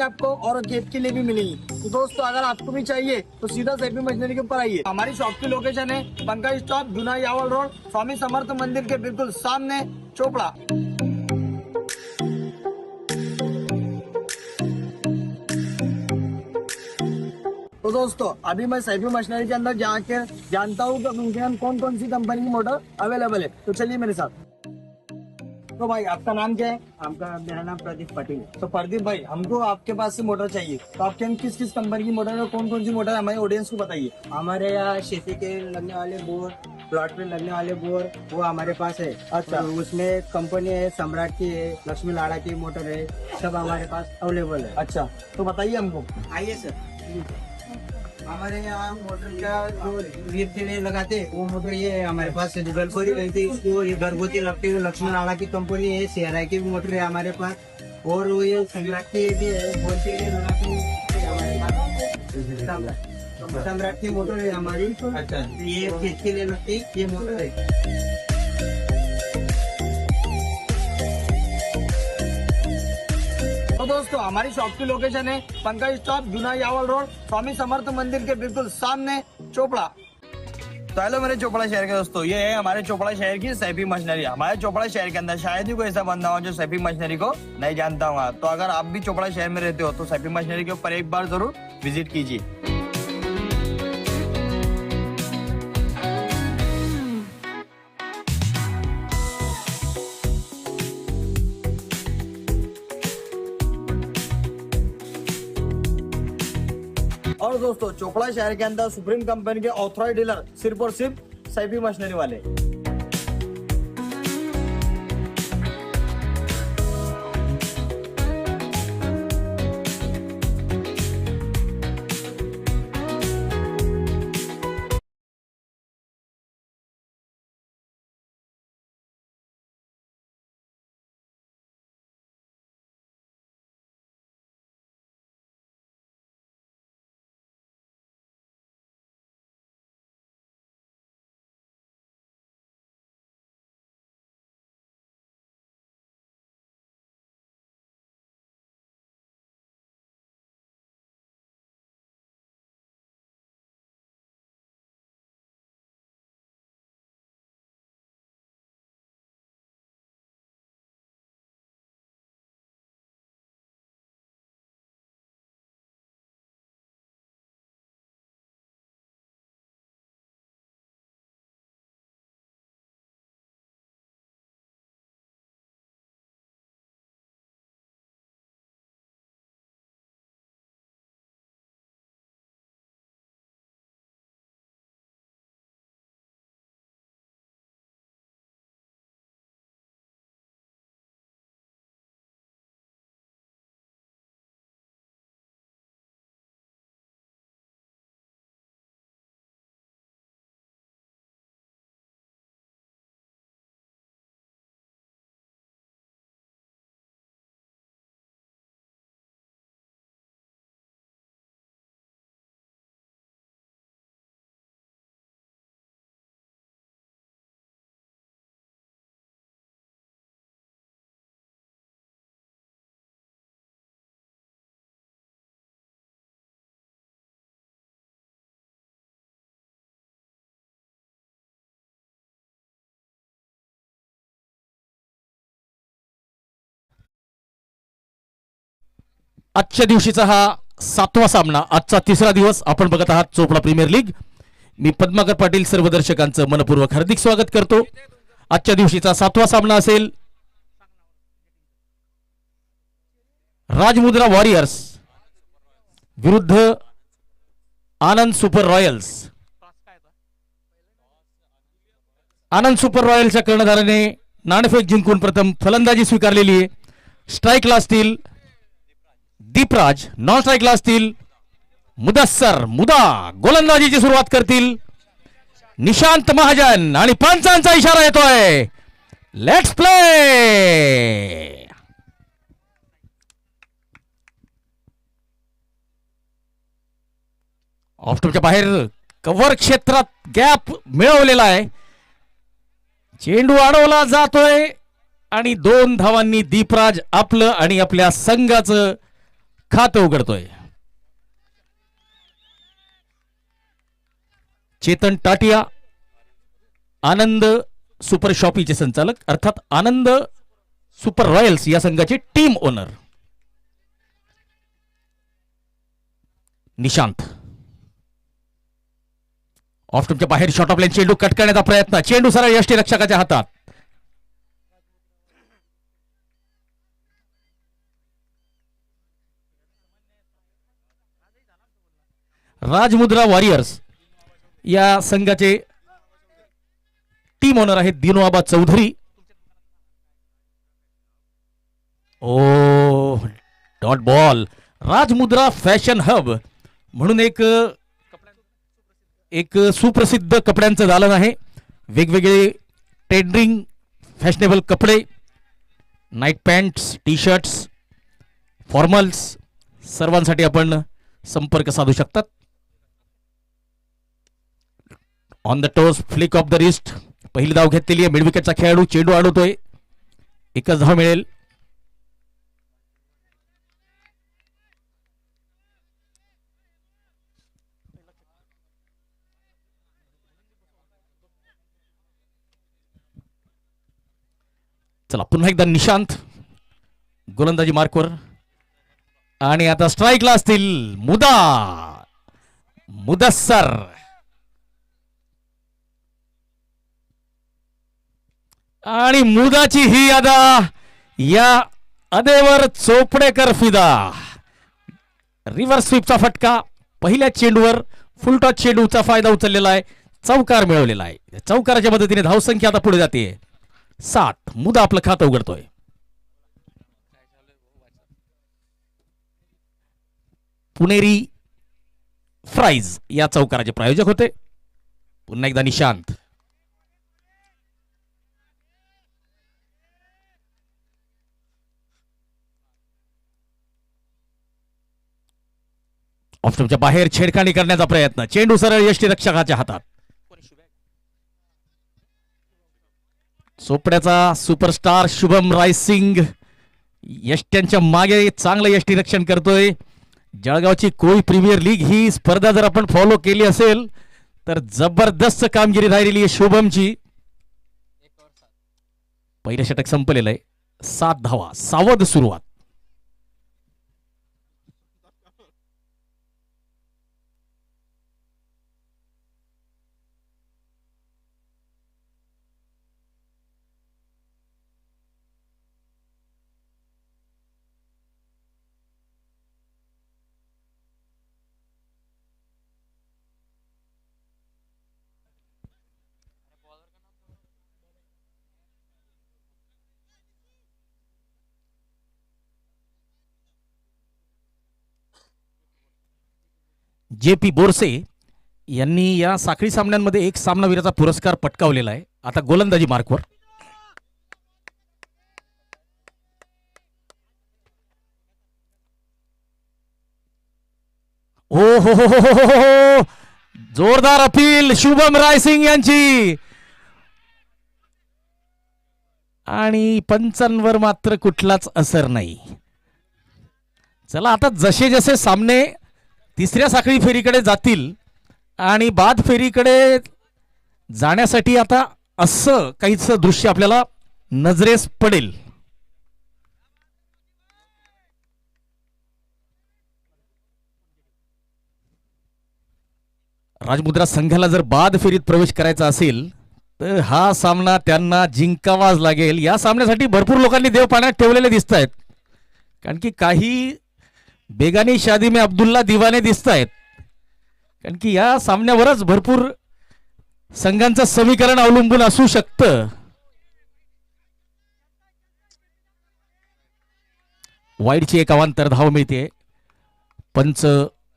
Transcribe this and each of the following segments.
आपको और गेट के लिए भी मिलेगी। तो दोस्तों अगर आपको भी चाहिए तो सीधा सेपी मशीनरी के ऊपर आइए। हमारी शॉप की लोकेशन है पंकज स्टॉप, जुना यावल रोड, स्वामी समर्थ मंदिर के बिल्कुल सामने, चोपड़ा। तो दोस्तों अभी मैं सेपी मशीनरी के अंदर जाकर जानता हूँ कि उनके यहाँ कौन कौन सी कंपनी की मोटर अवेलेबल है। तो चलिए मेरे साथ। तो भाई आपका नाम क्या है? मेरा नाम प्रदीप पटेल। तो प्रदीप भाई, हमको आपके पास से मोटर चाहिए, तो आपके यहाँ किस किस कंपनी की मोटर है और कौन कौन सी मोटर है हमारे ऑडियंस को बताइए। हमारे यहाँ शेती के लगने वाले बोर, प्लॉट पे लगने वाले बोर वो हमारे पास है। अच्छा। और उसमें कंपनी है, सम्राट की है, लक्ष्मी लाड़ा की मोटर है, सब हमारे पास अवेलेबल है। अच्छा, तो बताइए हमको। आइए सर। हमारे यहाँ मोटर का जो रीप के लिए लगाते हैं वो मोटर ये है हमारे पास। गलकोरी रहती है इसको, ये घरगुती लगती है, लक्ष्मी लाड़ा की कंपनी है, CRI की भी मोटर है हमारे पास। और वो ये सम्राट की भी है, बोर के लिए लगाते हैं हमारे पास। सम्राट की मोटर है हमारी। अच्छा। ये खेत के लिए लगती है ये मोटर है। तो दोस्तों हमारी शॉप की लोकेशन है पंकज स्टॉप, जुना यावल रोड, स्वामी समर्थ मंदिर के बिल्कुल सामने, चोपड़ा। तो हेलो मेरे चोपड़ा शहर के दोस्तों, ये है हमारे चोपड़ा शहर की सेपी मशीनरी। हमारे चोपड़ा शहर के अंदर शायद ही कोई ऐसा बंदा हो जो सेपी मशीनरी को नहीं जानता होगा। तो अगर आप भी चोपड़ा शहर में रहते हो तो सेपी मशीनरी के ऊपर एक बार जरूर विजिट कीजिए। और दोस्तों चोपड़ा शहर के अंदर सुप्रीम कंपनी के ऑथराइज्ड डीलर सिर्फ और सिर्फ सेपी मशीनरी वाले। आजच्या दिवशीचा हा 7वा सामना, आजचा तिसरा दिवस आपण बघत आहात चोपडा प्रीमियर लीग। मी पद्माकर पाटील सर्व दर्शकांचं मनपूर्वक हार्दिक स्वागत करतो। आजच्या दिवशीचा 7वा सामना असेल राजमुद्रा वॉरियर्स विरुद्ध आनंद सुपर रॉयल्स। आनंद सुपर रॉयल्सच्या कर्णधाराने नाणेफेक जिंकून प्रथम फलंदाजी स्वीकारलेली आहे। स्ट्राईकला असतील दीपराज, नॉन स्ट्राईकला असतील मुदस्सर, मुदा गोलंदाजीची सुरुवात करतील निशांत महाजन आणि पंचांचा इशारा येतोय, लेट्स प्ले। ऑफस्टॉपच्या बाहेर कव्हर क्षेत्रात गॅप मिळवलेला आहे, चेंडू अडवला जातोय आणि 2 धावांनी दीपराज आपलं आणि आपल्या संघाचं खातं उघडतोय. चेतन टाटिया, आनंद सुपर शॉपीचे संचालक अर्थात आनंद सुपर रॉयल्स या संघाचे टीम ओनर. निशांत ऑफ स्टंपच्या बाहेर शॉट ऑफ लाईन, चेंडू कट करण्याचा प्रयत्न, चेंडू सरळ यष्टीरक्षकाच्या हातात. राजमुद्रा वॉरियर्स या संघाचे टीम ओनर आहेत Dinoaba Chaudhari. Oh dot ball. Rajmudra fashion hub म्हणून एक सुप्रसिद्ध कपड्यांचं दालन आहे. वेगवेगळे ट्रेंडिंग फॅशनेबल कपडे, night pants, T shirts, formals सर्वांसाठी आपण संपर्क साधू शकतात. On the toes, flick off the wrist. पहिली धाव घेतलेली आहे. मिड विकेटचा खेळाडू चेंडू अडवतोय. एकच धाव मिळेल. चला पुन्हा एकदा निशांत गोलंदाजी मार्कवर आणि आता स्ट्राईकला असतील मुदस्सर. आणि मुदाची ही अदा, या अदेवर चोपडेकर फिदा. रिव्हर्स स्वीपचा फटका, पहिल्या चेंडूवर फुल टॉस चेंडूचा फायदा उचललेला आहे, चौकार मिळवलेला आहे. चौकाराच्या मदतीने धावसंख्या आता पुढे जाते 7. मुदा आपलं खातं उघडतोय. पुणेरी फ्राईज या चौकाराचे प्रायोजक होते. पुन्हा एकदा निशांत. ऑफ स्टंपच्या बाहेर छेडखानी करण्याचा प्रयत्न, चेंडू सरळ यष्टीरक्षकाच्या हातात. चोपड्याचा सुपरस्टार शुभम रायसिंग यष्ट्यांच्या मागे चांगलं यष्टीरक्षण करतोय. जळगावची कोळी प्रीमियर लीग ही स्पर्धा जर आपण फॉलो केली असेल तर जबरदस्त कामगिरी राहिलेली आहे शुभमची. पहिलं षटक संपलेलं आहे. 7 धावा, सावध सुरुवात. JP बोरसे यांनी या साखळी सामन्यांमध्ये एक सामनावीराचा पुरस्कार पटकावलेला आहे. आता गोलंदाजी मार्कवर. ओ हो, जोरदार अपील शुभम रायसिंग यांची. आणि पंचांवर मात्र कुठलाच असर नाही. चला आता जसे जसे सामने तिसऱ्या साखळी फेरीकडे जातील आणि बाद फेरीकडे जाण्यासाठी आता असं काहीच दृश्य आपल्याला नजरेस पडेल. राजमुद्रा संघाला जर बाद फेरीत प्रवेश करायचा असेल तर हा सामना त्यांना जिंकावाच लागेल. या सामन्यासाठी भरपूर लोकांनी देव पाण्यात ठेवलेले दिसत आहेत. कारण की काही बेगानी शादी में अब्दुल्ला दिवाने दिसत आहेत. कारण की या सामन्यावरच भरपूर संघांचं समीकरण अवलंबून असू शकतं. वाईडची एक अवांतर धाव मिळते. पंच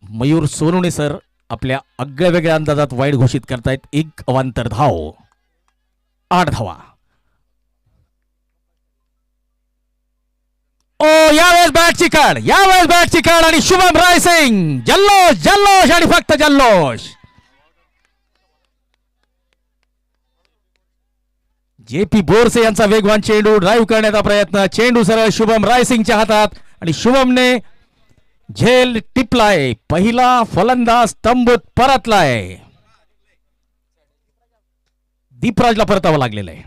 मयूर सोनवणे सर आपल्या आगळ्या वेगळ्या अंदाजात वाईड घोषित करतायत. एक अवांतर धाव, 8 धावा. ओ यावेळेस बॅटची काढ आणि शुभम रायसिंग जल्लोष आणि फक्त जल्लोष. JP बोरसे यांचा वेगवान चेंडू ड्राईव्ह करण्याचा प्रयत्न, चेंडू सरळ शुभम रायसिंगच्या हातात आणि शुभमने झेल टिपलाय, पहिला फलंदाज तंबूत परतलाय. दीपराजला परतावं लागलेलं आहे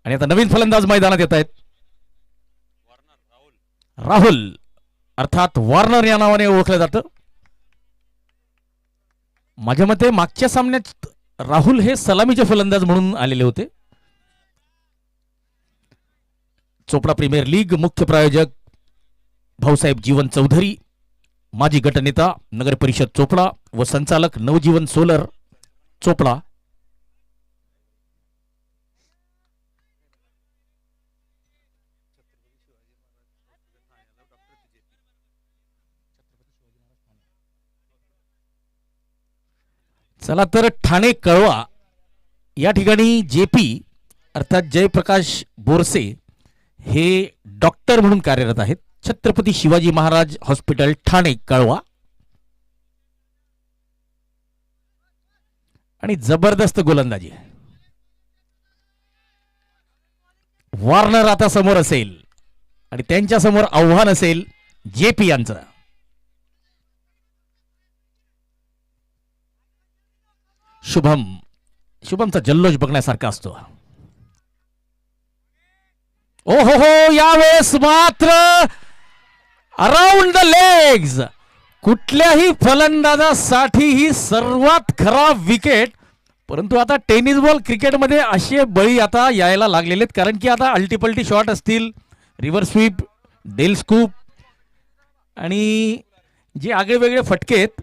आणि आता नवीन फलंदाज मैदानात येत आहेत. राहुल अर्थात वॉर्नर या नावाने ओळखलं जातं. माझ्या मते मागच्या सामन्यात राहुल हे सलामीचे फलंदाज म्हणून आलेले होते. चोपडा प्रीमियर लीग मुख्य प्रायोजक भाऊसाहेब जीवन चौधरी, माजी गटनेता नगर परिषद चोपडा व संचालक नवजीवन सोलर चोपडा. चला तर ठाणे कळवा या ठिकाणी जेपी अर्थात जयप्रकाश बोरसे हे डॉक्टर म्हणून कार्यरत आहेत. छत्रपती शिवाजी महाराज हॉस्पिटल ठाणे कळवा. आणि जबरदस्त गोलंदाजी. वॉर्नर आता समोर असेल आणि त्यांच्या समोर आव्हान असेल जेपी यांचं. शुभमचा जल्लोष बघण्यासारखा असतो. ओ हो यावेळेस मात्र अराउंड द लेग्स. कुठल्याही फलंदाजासाठी ही सर्वात खराब विकेट. परंतु आता टेनिस बॉल क्रिकेटमध्ये असे बळी आता यायला लागलेले आहेत, कारण की आता अल्टीपल्टी शॉट असतील, रिव्हर्स स्वीप, डेल स्कूप आणि जे आगळेवेगळे फटके आहेत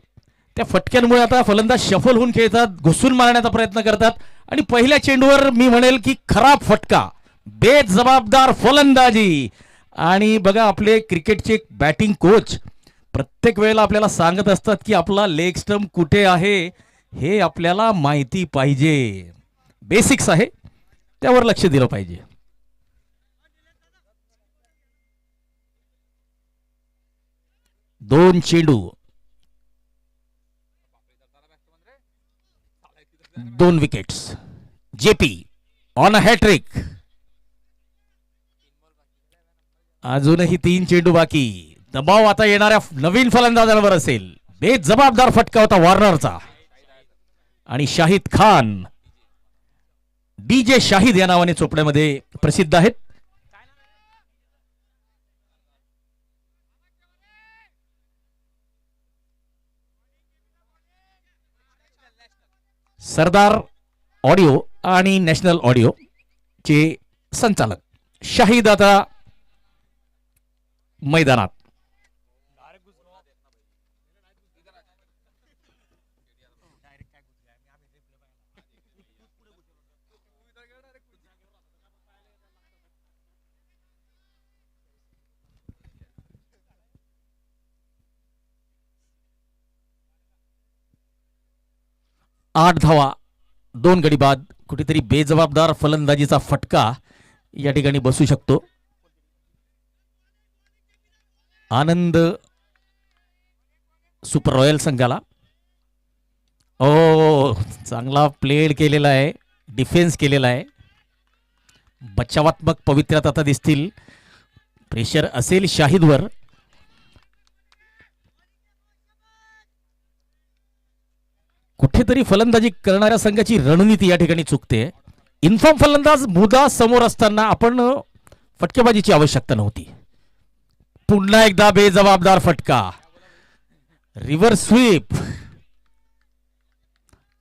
त्या फटक्यांमुळे आता फलंदाज शफल होऊन खेळतात, घुसून मारण्याचा प्रयत्न करतात आणि पहिल्या चेंडूवर मी म्हणेल की खराब फटका, बेजबाबदार फलंदाजी. आणि बघा आपले क्रिकेटचे बॅटिंग कोच प्रत्येक वेळेला आपल्याला सांगत असतात की आपला लेग स्टंप कुठे आहे हे आपल्याला माहिती पाहिजे. बेसिक्स आहे, त्यावर लक्ष दिलं पाहिजे. दोन चेंडू, दोन wickets. JP on a hat-trick. अजूनही 3 चेंडू बाकी. दबाव आता येणाऱ्या नवीन फलंदाजांवर असेल. बेजबाबदार फटका होता वॉर्नरचा. आणि शाहिद खान, डीजे शाहिद या नावाने चोपड्यामध्ये प्रसिद्ध आहेत. सरदार ऑडिओ आणि नॅशनल ऑडिओ चे संचालक शाहिद आता मैदानात. आठ धावा, 2 गडी बाद. कुठेतरी बेजबाबदार फलंदाजीचा फटका या ठिकाणी बसू शकतो. आनंद सुपर रॉयल संघाला. ओ चांगला प्लेड केलेला आहे, डिफेन्स केलेला आहे. बचावात्मक पवित्र्यात आता दिसतील. प्रेशर असेल शाहिदवर. कुठेतरी फलंदाजी करणाऱ्या संघाची रणनीती या ठिकाणी चुकते. इन्फॉर्म फलंदाज मुदा समोर असताना आपण फटकेबाजीची आवश्यकता नव्हती. पुन्हा एकदा बेजबाबदार फटका, रिव्हर्स स्वीप.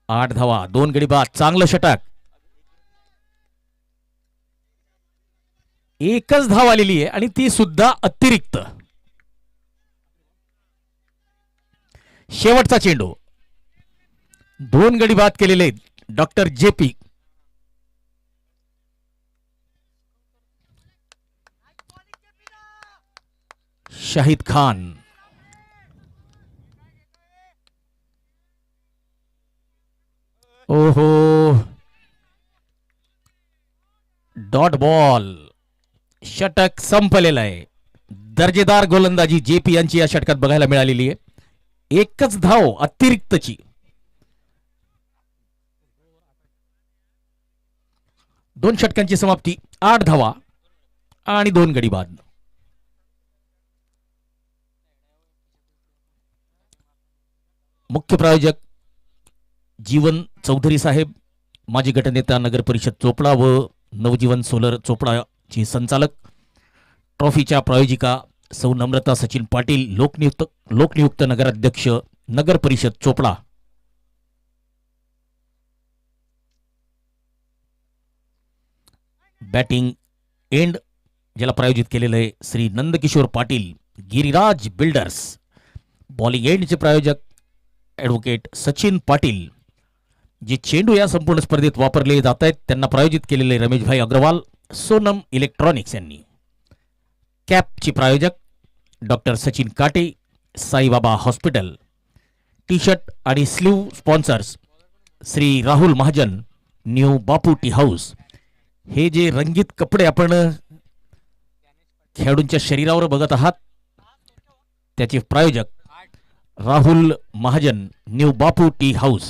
8 धावा, 2 गडी बाद. चांगलं षटक. एकच धाव आलेली आहे आणि ती सुद्धा अतिरिक्त. शेवटचा चेंडू. 2 गडी बाद केलेले डॉक्टर जेपी. शाहिद खान. ओहो, डॉट बॉल. षटक संपलेलं आहे. दर्जेदार गोलंदाजी जेपी यांची या षटकात बघायला मिळालेली आहे. एकच धाव अतिरिक्तची. 2 षटकांची समाप्ती. 8 धावा आणि 2 गडी बाद. मुख्य प्रायोजक जीवन चौधरी साहेब, माजी गटनेता नगर परिषद चोपडा व नवजीवन सोलर चोपडाची संचालक. ट्रॉफीच्या प्रायोजिका सौ नम्रता सचिन पाटील, लोकनियुक्त नगराध्यक्ष नगर परिषद चोपडा. बॅटिंग एंड ज्याला प्रायोजित केलेलं आहे श्री नंदकिशोर पाटील, गिरिराज बिल्डर्स. बॉलिंग एंडचे प्रायोजक ॲडव्होकेट सचिन पाटील. जे चेंडू या संपूर्ण स्पर्धेत वापरले जात आहेत त्यांना प्रायोजित केलेले रमेशभाई अग्रवाल, सोनम इलेक्ट्रॉनिक्स यांनी. कॅपचे प्रायोजक doctor Sachin Kate, Saibaba hospital. T shirt आणि sleeve sponsors Shri Rahul Mahajan, new Bapu tea house. हे जे रंगीत कपडे आपण खेळाडूंच्या शरीरावर बघत आहात त्याचे प्रायोजक Rahul Mahajan, new Bapu tea house.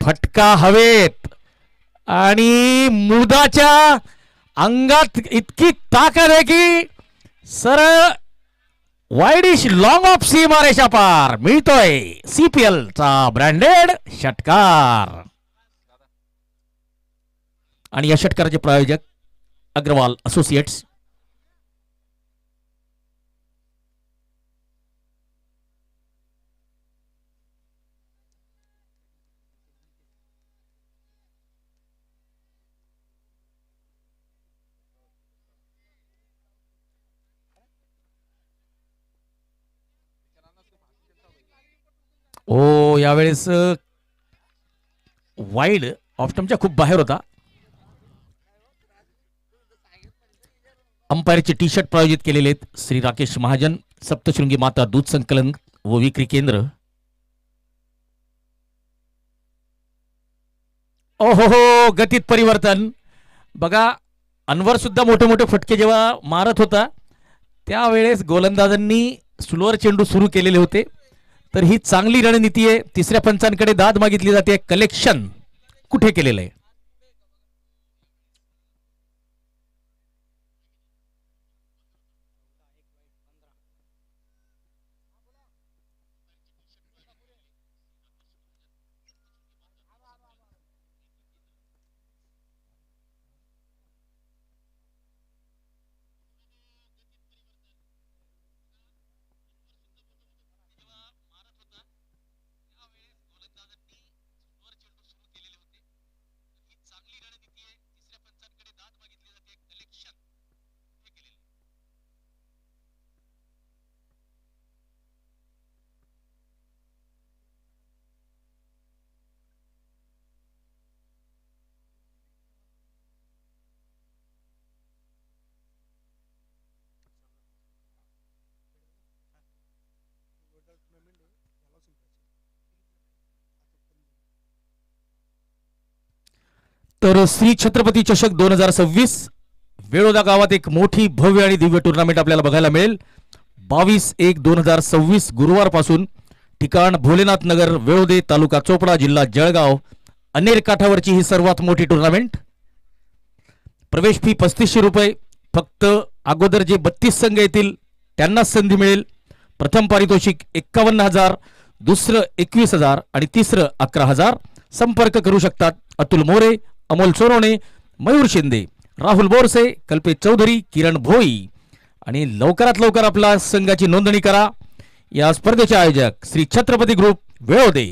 फटका हवेत आणि मुदाच्या अंगात इतकी ताकद आहे की सरळ वाईडिश लॉंग ऑफ सीमारेषा पार मिळतोय CPL चा ब्रँडेड षटकार. आणि या षटकाराचे प्रायोजक अग्रवाल असोसिएट्स. ओ यावेळेस वाईड ऑफ्टमच्या खूप बाहेर होता. अंपायरचे टी शर्ट प्रायोजित केलेले आहेत श्री राकेश महाजन, सप्तशृंगी माता दूध संकलन व विक्री केंद्र. ओहो हो, गतीत परिवर्तन बघा. अनवर सुद्धा मोठे मोठे फटके जेव्हा मारत होता त्यावेळेस गोलंदाजांनी स्लोअर चेंडू सुरू केलेले होते. तर ही चांगली रणनीती आहे. तिसऱ्या पंचांकडे दाद मागितली जाते. कलेक्शन कुठे केलेलं आहे? तर श्री छत्रपती चषक 2026 वेळोदा गावात एक मोठी भव्य आणि दिव्य टुर्नामेंट आपल्याला बघायला मिळेल. 22/1/2026 गुरुवारपासून. ठिकाण भोलेनाथ नगर, वेळोदे, तालुका चोपडा, जिल्हा जळगाव. अनेर काठावरची ही सर्वात मोठी टुर्नामेंट. प्रवेश फी 3500 रुपये. फक्त अगोदर जे 32 संघ येतील त्यांनाच संधी मिळेल. प्रथम पारितोषिक 51,000, दुसरं 21,000 आणि तिसरं 11,000. संपर्क करू शकतात अतुल मोरे, अमोल सोनवणे, मयूर शिंदे, राहुल बोरसे, कल्पेश चौधरी, किरण भोई. आणि लवकरात लवकर आपला संघाची नोंदणी करा. या स्पर्धेचे आयोजक श्री छत्रपती ग्रुप, वेळोदे.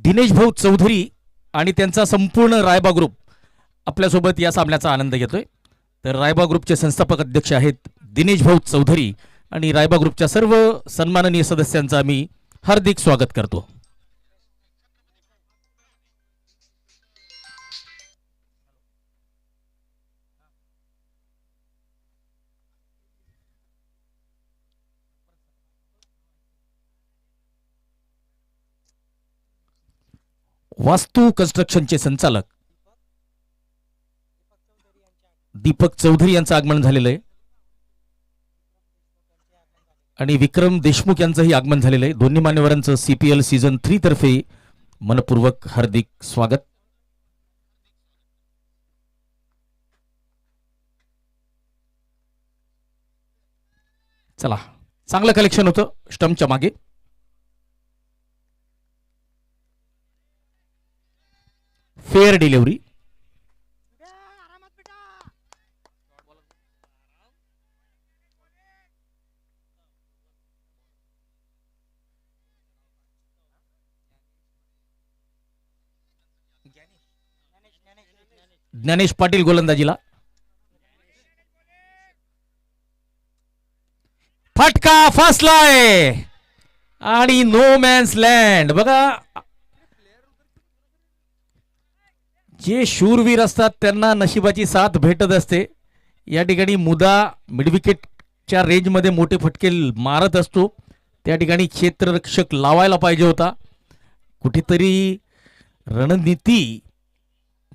दिनेश भाऊ चौधरी आणि त्यांचा संपूर्ण रायबा ग्रुप आपल्यासोबत या सामन्याचा आनंद घेतोय. तर रायबा ग्रुपचे संस्थापक अध्यक्ष आहेत दिनेश भाऊ चौधरी आणि रायबा ग्रुपच्या सर्व सन्माननीय सदस्यांचा मी हार्दिक स्वागत करतो. वास्तू कन्स्ट्रक्शनचे संचालक दीपक चौधरी यांचं आगमन झालेलं आहे. आणि विक्रम देशमुख यांचंही आगमन झालेलं आहे. दोन्ही मान्यवरांचं CPL सीझन 3 तर्फे मनपूर्वक हार्दिक स्वागत. चला, चांगलं कलेक्शन होतं स्टंपच्या मागे. Fair delivery. ज्ञानेश पाटील गोलंदाजीला. फटका फासलाय आणि नो मॅन्स लँड. बघा, जे शूरवीर असतात त्यांना नशिबाची साथ भेटत असते. या ठिकाणी मुदा मिडविकेटच्या रेंजमध्ये मोठे फटके मारत असतो. त्या ठिकाणी क्षेत्ररक्षक लावायला पाहिजे होता. कुठेतरी रणनीती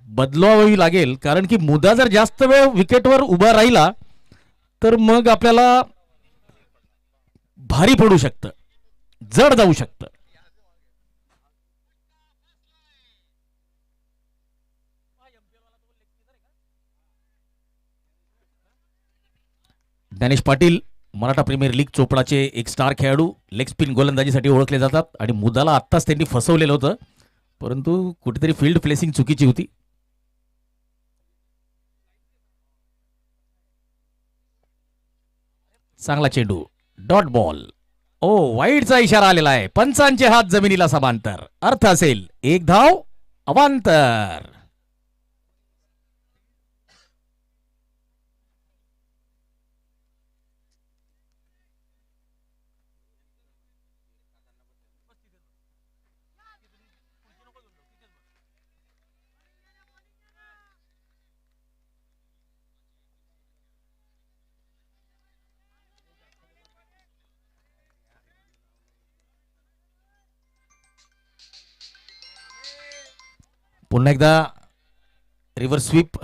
बदलावी लागेल, कारण की मुदा जर जास्त वेळ विकेटवर उभा राहिला तर मग आपल्याला भारी पडू शकतं, जड जाऊ शकतं. ज्ञानेश पाटील मराठा प्रीमियर लीग चोपडाचे एक स्टार खेळाडू, लेग स्पिन गोलंदाजीसाठी ओळखले जातात. आणि मुदाला आत्ताच त्यांनी फसवलेलं होतं, परंतु कुठेतरी फील्ड प्लेसिंग चुकीची होती. चांगला चेंडू, डॉट बॉल. ओ, वाईडचा इशारा आलेला आहे. पंचांचे हात जमिनीला समांतर. अर्थ असेल 1 धाव अवांतर. पुन्हा एकदा reverse sweep.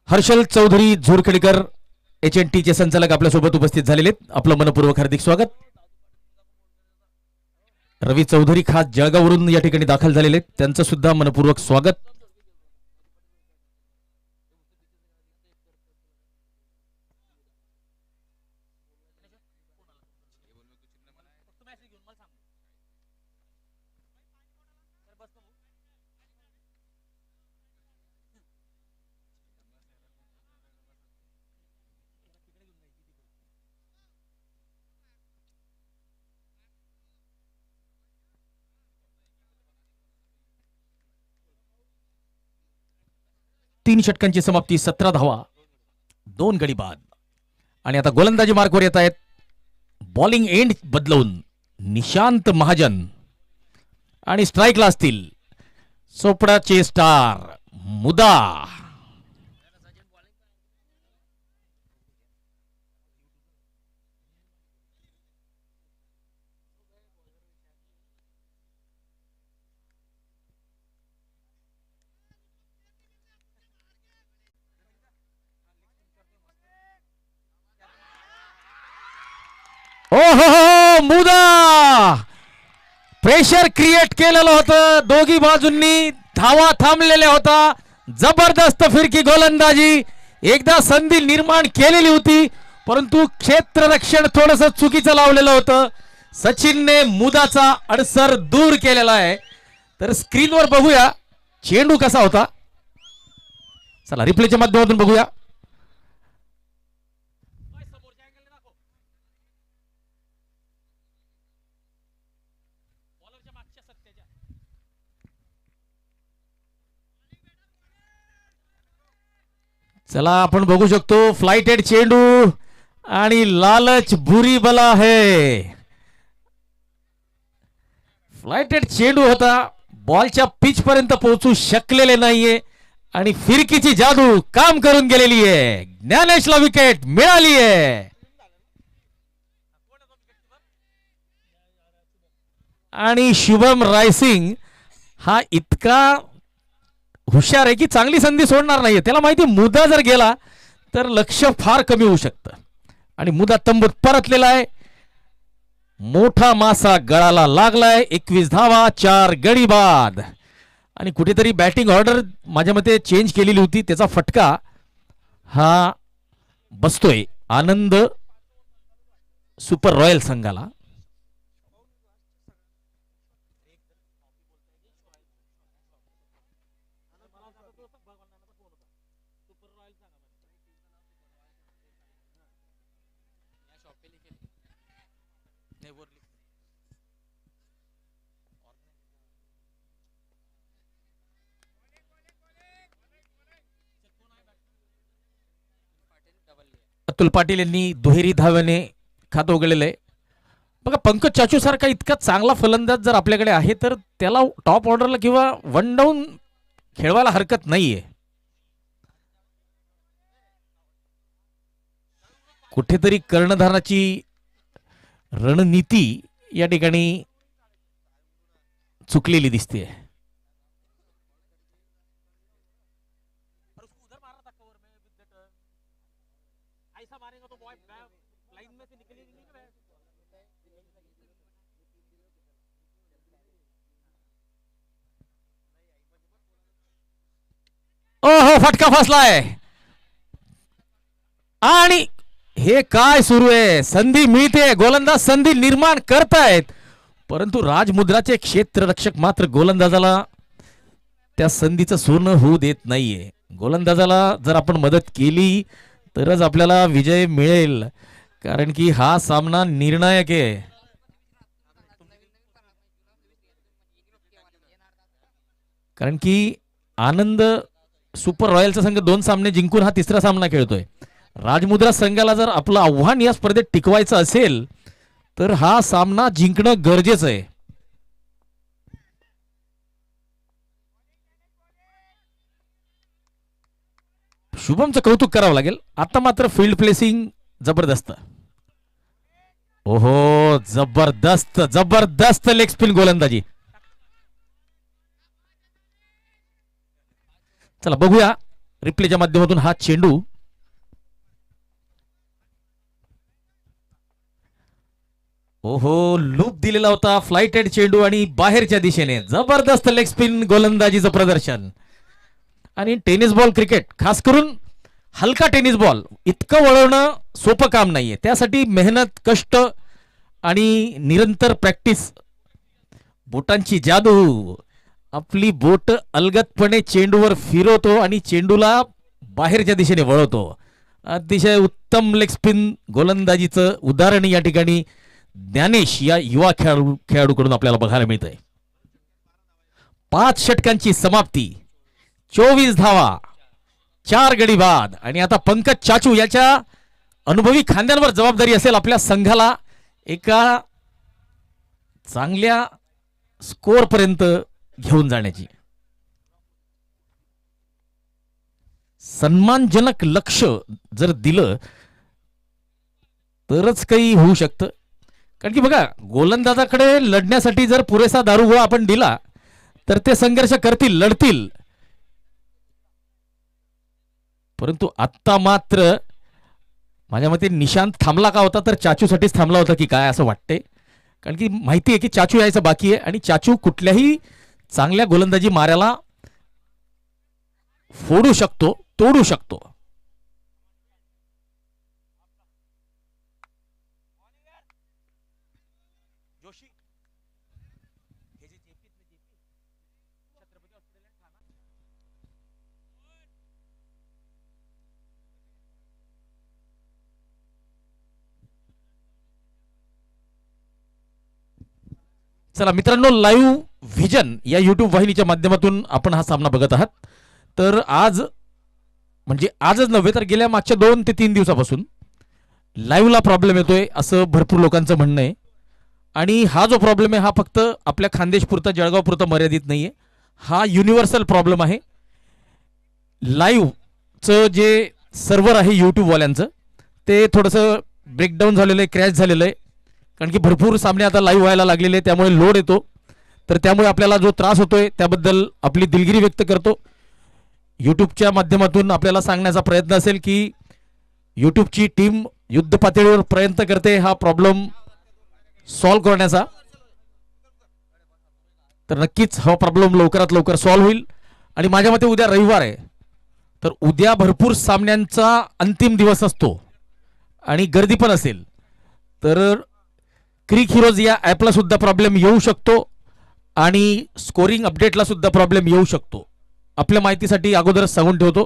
Harshal Chaudhari Zorkhedkar HNT चे संचालक आपल्यासोबत उपस्थित झालेले. आपलं मनपूर्वक हार्दिक स्वागत. रवी चौधरी खास जळगाववरून या ठिकाणी दाखल झालेले, त्यांचं सुद्धा मनपूर्वक स्वागत. तीन षटकांची समाप्ती, 17 धावा, 2 गडी बाद. आणि आता गोलंदाजी मार्कवर येत आहेत. बॉलिंग एंड बदलवून निशांत महाजन आणि स्ट्राईकला असतील चोपडाचे स्टार मुदा. ओहो, मुदा प्रेशर क्रिएट केलेलं होतं. दोघी बाजूंनी धावा थांबलेल्या होता. जबरदस्त फिरकी गोलंदाजी. एकदा संधी निर्माण केलेली होती, परंतु क्षेत्ररक्षण थोडस चुकीचं लावलेलं होतं. सचिनने मुदाचा अडसर दूर केलेला आहे. तर स्क्रीनवर बघूया चेंडू कसा होता. चला रिप्लेच्या माध्यमातून बघूया. चला आपण बघू शकतो फ्लाइटेड चेंडू आणि लालच बुरी बला है. फ्लाइटेड चेंडू होता, बॉलच्या पिच पर्यंत पोहोचू शकलेले नाहीये आणि फिरकीची जादू काम करून गेलेली आहे. ज्ञानेशला विकेट मिळाली आहे. आणि शुभम रायसिंग हा इतका हुशार आहे की चांगली संधी सोडणार नाहीये. त्याला माहिती मुद्दा जर गेला तर लक्ष फार कमी होऊ शकतं. आणि मुद्दा तंबूत परतलेला आहे. मोठा मासा गळाला लागलाय. 21 धावा, 4 गडी बाद. आणि कुठेतरी बॅटिंग ऑर्डर माझ्या मते चेंज केलेली होती, त्याचा फटका हा बसतोय आनंद सुपर रॉयल संघाला. अतुल पाटील यांनी दुहेरी धाव्याने खातं उघडलेलं आहे. बघा, पंकज चाचू सारखा इतका चांगला फलंदाज जर आपल्याकडे आहे तर त्याला टॉप ऑर्डरला किंवा वन डाऊन खेळवायला हरकत नाहीये. कुठेतरी कर्णधाराची रणनीती या ठिकाणी चुकलेली दिसते. ओहो, फटका फसलाय. आणि हे काय सुरू आहे? संधी मिळते, गोलंदाज संधी निर्माण करतायत, परंतु राजमुद्राचे क्षेत्ररक्षक मात्र गोलंदाजाला त्या संधीचं सोनं होऊ देत नाहीये. गोलंदाजाला जर आपण मदत केली तरच आपल्याला विजय मिळेल, कारण की हा सामना निर्णायक आहे. कारण की आनंद सुपर रॉयलचा संघ 2 सामने जिंकून हा तिसरा सामना खेळतोय. राजमुद्रा संघाला जर आपलं आव्हान या स्पर्धेत टिकवायचं असेल तर हा सामना जिंकणं गरजेचं आहे. शुभमचं कौतुक करावं लागेल. आता मात्र फील्ड प्लेसिंग जबरदस्त. ओहो, जबरदस्त जबरदस्त लेग स्पिन गोलंदाजी. चला बघूया रिप्लेच्या माध्यमातून हा चेंडू. ओहो, लूप दिलेला होता, फ्लाइटेड चेंडू आणि बाहेरच्या दिशेने जबरदस्त लेग स्पिन गोलंदाजीचं प्रदर्शन. आणि टेनिस बॉल क्रिकेट, खास करून हलका टेनिस बॉल इतकं वळवणं सोपं काम नाहीये. त्यासाठी मेहनत, कष्ट आणि निरंतर प्रॅक्टिस. बोटांची जादू. आपली बोट अलगदपणे चेंडूवर फिरवतो आणि चेंडूला बाहेरच्या दिशेने वळवतो. अतिशय उत्तम लेग स्पिन गोलंदाजीचं उदाहरण या ठिकाणी ज्ञानेश या युवा खेळाडूकडून आपल्याला बघायला मिळतंय. 5 षटकांची समाप्ती, 24 धावा, 4 गडी बाद. आणि आता पंकज चाचू याच्या अनुभवी खांद्यांवर जबाबदारी असेल आपल्या संघाला एका चांगल्या स्कोअर पर्यंत घेऊन जाण्याची. सन्मानजनक लक्ष जर दिलं तरच काही होऊ शकतं. कारण की बघा, गोलंदाजाकडे लढण्यासाठी जर पुरेसा दारुगोळा आपण दिला तर ते संघर्ष करतील, लढतील. परंतु आत्ता मात्र माझ्या मते निशांत थांबला का होता तर चाचूसाठीच थांबला होता की काय असं वाटतंय. कारण की माहिती आहे की चाचू यायचं बाकी आहे आणि चाचू कुठल्याही चांगल्या गोलंदाजी माऱ्याला फोडू शकतो, तोडू शकतो. चला मित्रांनो, लाईव्ह व्हिजन या युट्यूब वाहिनीच्या माध्यमातून आपण हा सामना बघत आहात. तर आज म्हणजे आजच नव्हे तर गेल्या मागच्या 2 ते 3 दिवसापासून लाईव्हला प्रॉब्लेम येतोय असं भरपूर लोकांचं म्हणणं आहे. आणि हा जो प्रॉब्लेम आहे हा फक्त आपल्या खानदेशपुरता, जळगावपुरता मर्यादित नाहीये. हा युनिव्हर्सल प्रॉब्लेम आहे. लाईव्हचं जे सर्व्हर आहे यूट्यूबवाल्यांचं ते थोडंसं ब्रेकडाऊन झालेलं आहे, क्रॅश झालेलं आहे. कारण की भरपूर सामने आता लाईव्ह व्हायला लागलेले, त्यामुळे लोड येतो. तर त्यामुळे आपल्याला जो त्रास होतोय त्याबद्दल आपली दिलगिरी व्यक्त करतो. यूट्यूबच्या माध्यमातून आपल्याला सांगण्याचा प्रयत्न असेल की यूट्यूबची टीम युद्ध पातळीवर प्रयत्न करते हा प्रॉब्लेम सॉल्व्ह करण्याचा. तर नक्कीच हा प्रॉब्लेम लवकरात लवकर सॉल्व्ह होईल. आणि माझ्या मते उद्या रविवार आहे, तर उद्या भरपूर सामन्यांचा अंतिम दिवस असतो आणि गर्दी पण असेल. तर क्रिक हिरोज या ॲपला सुद्धा प्रॉब्लेम येऊ शकतो आणि स्कोरिंग अपडेटला सुद्धा प्रॉब्लेम येऊ शकतो. आपल्या माहितीसाठी अगोदरच सांगून ठेवतो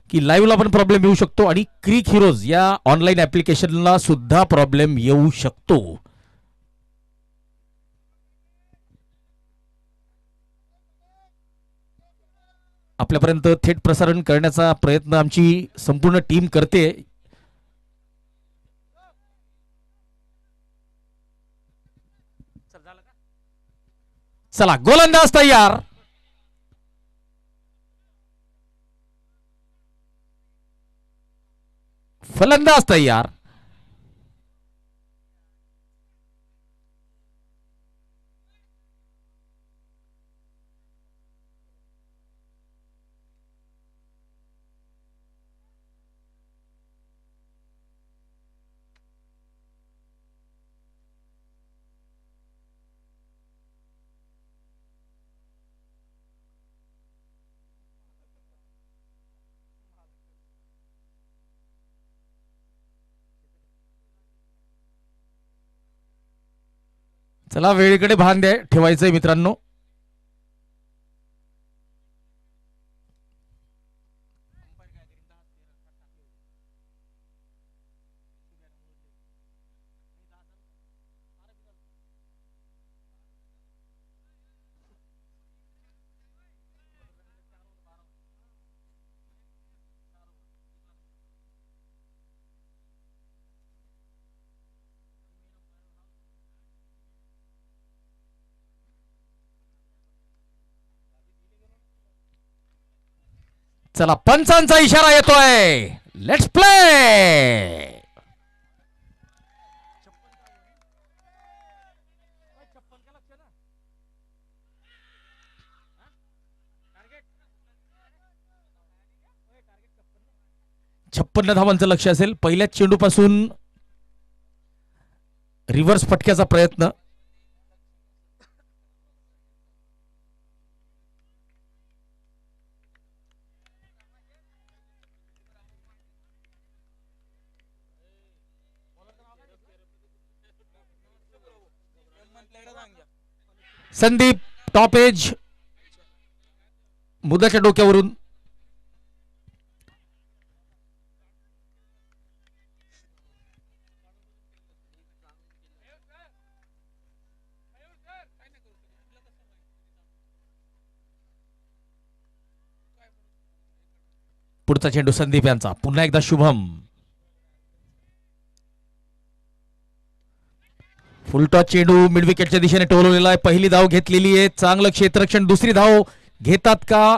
की लाईव्हला पण प्रॉब्लेम येऊ शकतो आणि क्रिक हिरोज या ऑनलाईन ॲप्लिकेशनला सुद्धा प्रॉब्लेम येऊ शकतो. आपल्यापर्यंत थेट प्रसारण करण्याचा प्रयत्न आमची संपूर्ण टीम करते. चला गोलंदाज तयार. फलंदाज तयार. चला वेळेकडे भान द्या ठेवायचंय मित्रांनो. चला पंचांचा इशारा येतोय. Let's play. छप्पन्न धावांचं लक्ष असेल. पहिल्याच चेंडूपासून रिव्हर्स फटक्याचा प्रयत्न. संदीप टॉप एज मुदाच्या डोक्यावरून. पुढचा चेंडू संदीप यांचा. पुन्हा एकदा शुभम. फुलटॉस चेंडू मिड विकेटच्या दिशेने टोलवलेला आहे. पहिली धाव घेतलेली आहे. चांगलं क्षेत्ररक्षण. दुसरी धाव घेतात का,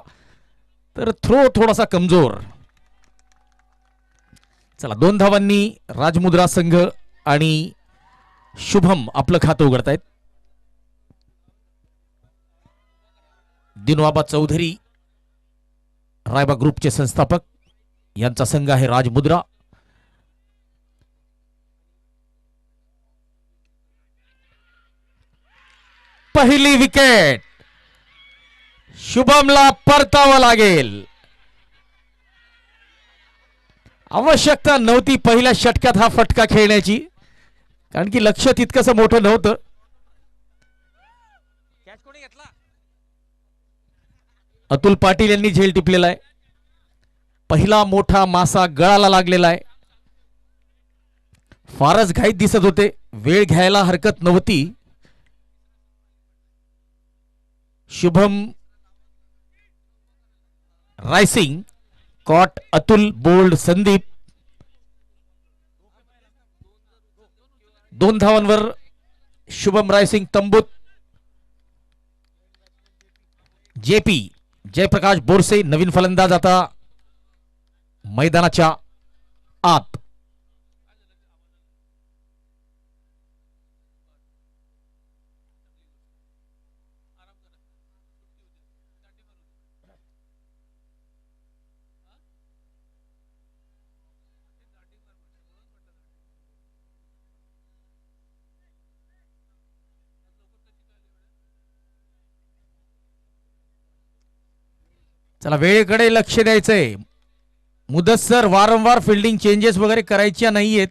तर थ्रो थोडासा कमजोर. चला 2 धावांनी राजमुद्रा संघ आणि शुभम आपलं खातं उघडतायत. दिनवाबा चौधरी रायबा ग्रुपचे संस्थापक यांचा संघ आहे राजमुद्रा. पहिली विकेट. शुभमला परतावं लागेल. आवश्यकता नव्हती पहिल्या षटकात हा फटका खेळण्याची, कारण की लक्ष तितकंसं मोठं नव्हतं. अतुल पाटील यांनी झेल टिपलेला आहे. पहिला मोठा मासा गळाला लागलेला आहे. फारच घाईत दिसत होते. वेळ घ्यायला हरकत नव्हती. शुभम रायसिंग कॉट. अतुल बोल्ड. संदीप. 2 धावांवर शुभम रायसिंग तंबूत. जेपी जयप्रकाश बोरसे नवीन फलंदाज आता मैदानाच्या आत. चला वेळेकडे लक्ष द्यायचंय. मुदस्सर वारंवार फिल्डिंग चेंजेस वगैरे करायच्या नाहीयेत.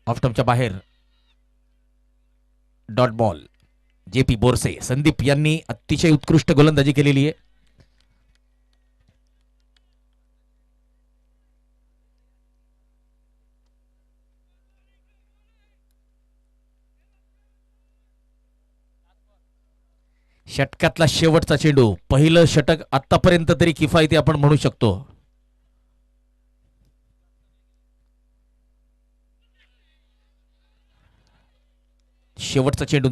ऑफटॉपच्या बाहेर dot ball. JP Borse. Sandeep यांनी अतिशय उत्कृष्ट गोलंदाजी केलेली आहे. षटकातला शेवटचा चेंडू. पहिलं षटक आतापर्यंत तरी किफायती आपण म्हणू शकतो. शेवटचा चेंडू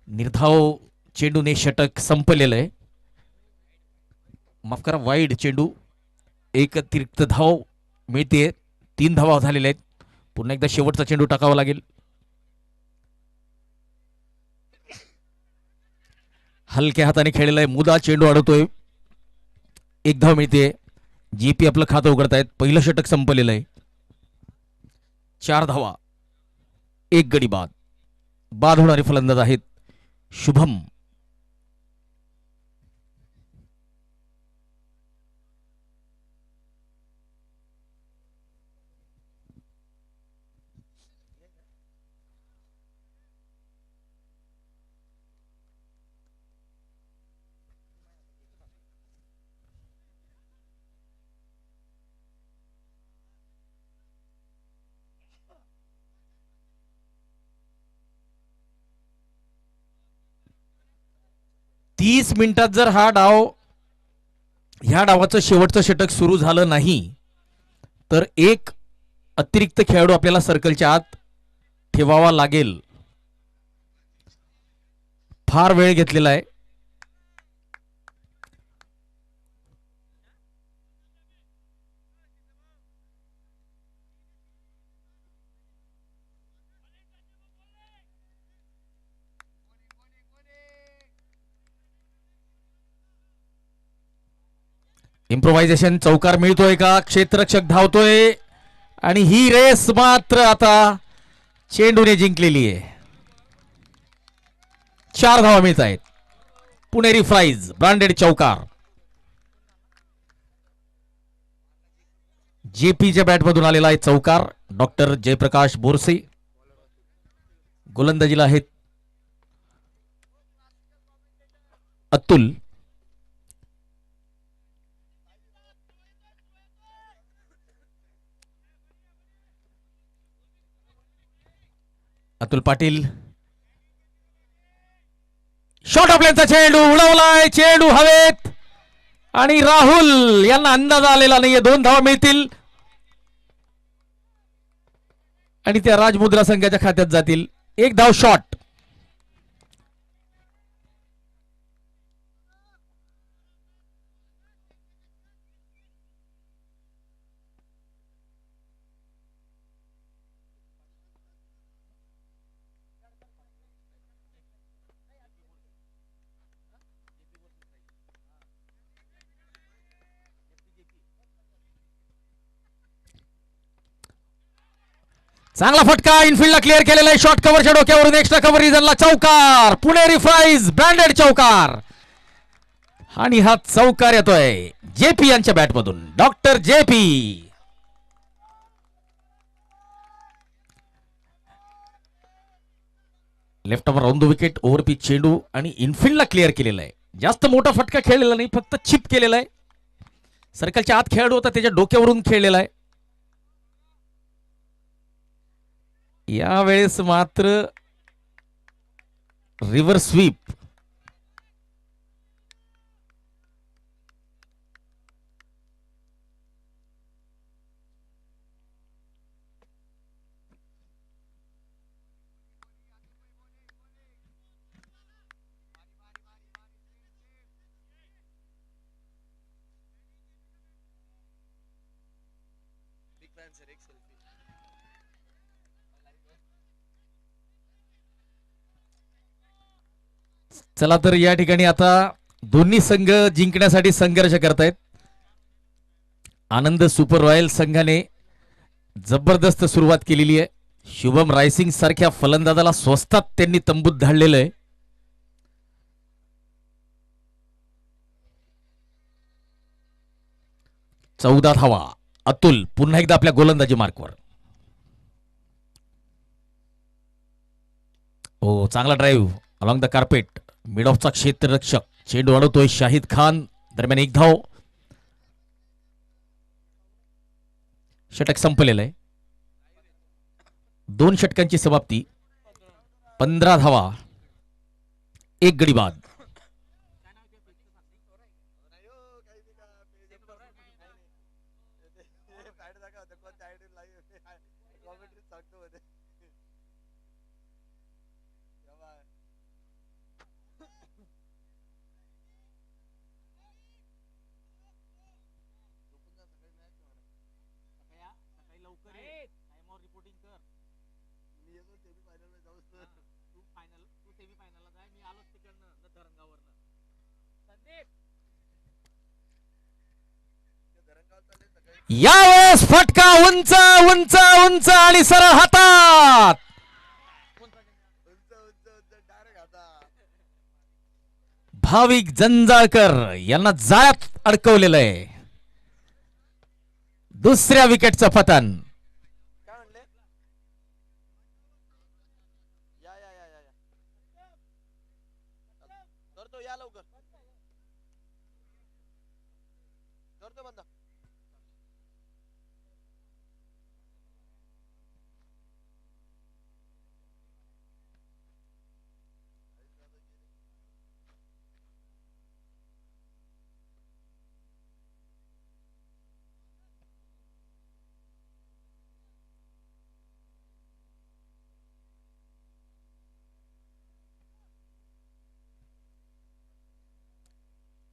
निर्धाव चेंडूने षटक संपलेलं आहे. माफ करा, वाईड चेंडू. एक अतिरिक्त धाव मिळते. 3 धावा झालेल्या आहेत. पुन्हा एकदा शेवटचा चेंडू टाकावा लागेल. हलक्या हाताने खेळलेला आहे. मुदा चेंडू अडवतोय. 1 धाव मिळते. जीपी आपलं खातं उघडतायत. पहिलं षटक संपलेलं आहे. 4 धावा, 1 गडी बाद. बाद होणारे फलंदाज आहेत शुभम. तीस मिनिटात जर ह्या डावाचं शेवटचं षटक सुरू झालं नाही तर एक अतिरिक्त खेळाडू आपल्याला सर्कलच्या आत ठेवावा लागेल. फार वेळ घेतलेला आहे. इम्प्रोव्हायझेशन. चौकार मिळतोय का? क्षेत्ररक्षक धावतोय आणि ही रेस मात्र आता चेंडूने जिंकलेली आहे. 4 धावा मिळत आहेत. पुणेरी फ्राईज. ब्रँडेड चौकार. जेपीच्या बॅटमधून आलेला आहे चौकार. डॉक्टर जयप्रकाश बोरसे. गोलंदाजीला आहेत अतुल. अतुल पाटील. शॉर्ट ऑफ लेनचा चेंडू उडवलाय. चेंडू हवेत आणि राहुल यांना अंदाज आलेला नाहीये. 2 धावा मिळतील आणि त्या राजमुद्रा संघाच्या खात्यात जातील. 1 धाव शॉट. चांगला फटका. इनफिल्डला क्लिअर केलेला आहे. शॉर्ट कव्हरच्या डोक्यावरून एक्स्ट्रा कव्हर रिजनला चौकार. पुणेरी फ्राईज. ब्रँडेड चौकार आणि हा चौकार येतोय जेपी यांच्या बॅटमधून. Doctor JP. Left off round the wicket. Overpitch चेंडू आणि इनफिल्डला क्लिअर केलेला आहे. जास्त मोठा फटका खेळलेला नाही, फक्त चिप केलेला आहे. सर्कलच्या आत खेळाडू होता त्याच्या डोक्यावरून खेळलेला आहे. यावेळेस मात्र रिव्हर्स स्वीप. चला तर या ठिकाणी आता दोन्ही संघ जिंकण्यासाठी संघर्ष करतायत. आनंद सुपर रॉयल संघाने जबरदस्त सुरुवात केलेली आहे. शुभम रायसिंग सारख्या फलंदाजाला स्वस्तात त्यांनी तंबूत धाडलेलं आहे. चौदा धावा. अतुल पुन्हा एकदा आपल्या गोलंदाजी मार्कवर. हो, चांगला drive along the carpet. Mid ऑफचा क्षेत्ररक्षक चेंडू अडवतोय शाहिद खान. दरम्यान एक धाव. षटक संपलेलं आहे. 2 षटकांची समाप्ती. 15 धावा, 1 गडी बाद. यावेळेस फटका उंच उंच उंच आणि सरळ हातात. भाविक जंजाळकर यांना जाळ्यात अडकवलेलं आहे. दुसऱ्या विकेटचं पतन.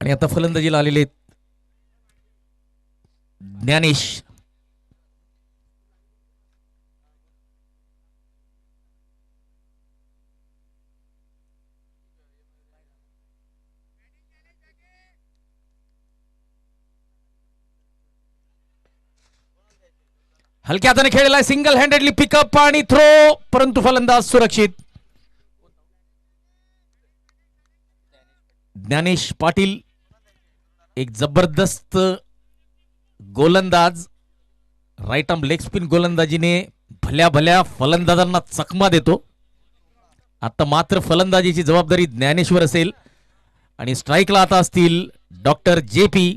आणि आता फलंदाजीला आलेले ज्ञानेश. हलक्या हाताने खेळलेला आहे. सिंगल हँडेडली पिकअप आणि थ्रो, परंतु फलंदाज सुरक्षित. ज्ञानेश पाटील एक जबरदस्त गोलंदाज. राईट आर्म लेग स्पिन गोलंदाजीने भल्या भल्या फलंदाजांना चकमा देतो. आता मात्र फलंदाजीची जबाबदारी ज्ञानेश्वर असेल आणि स्ट्राईकला आता असतील डॉक्टर JP.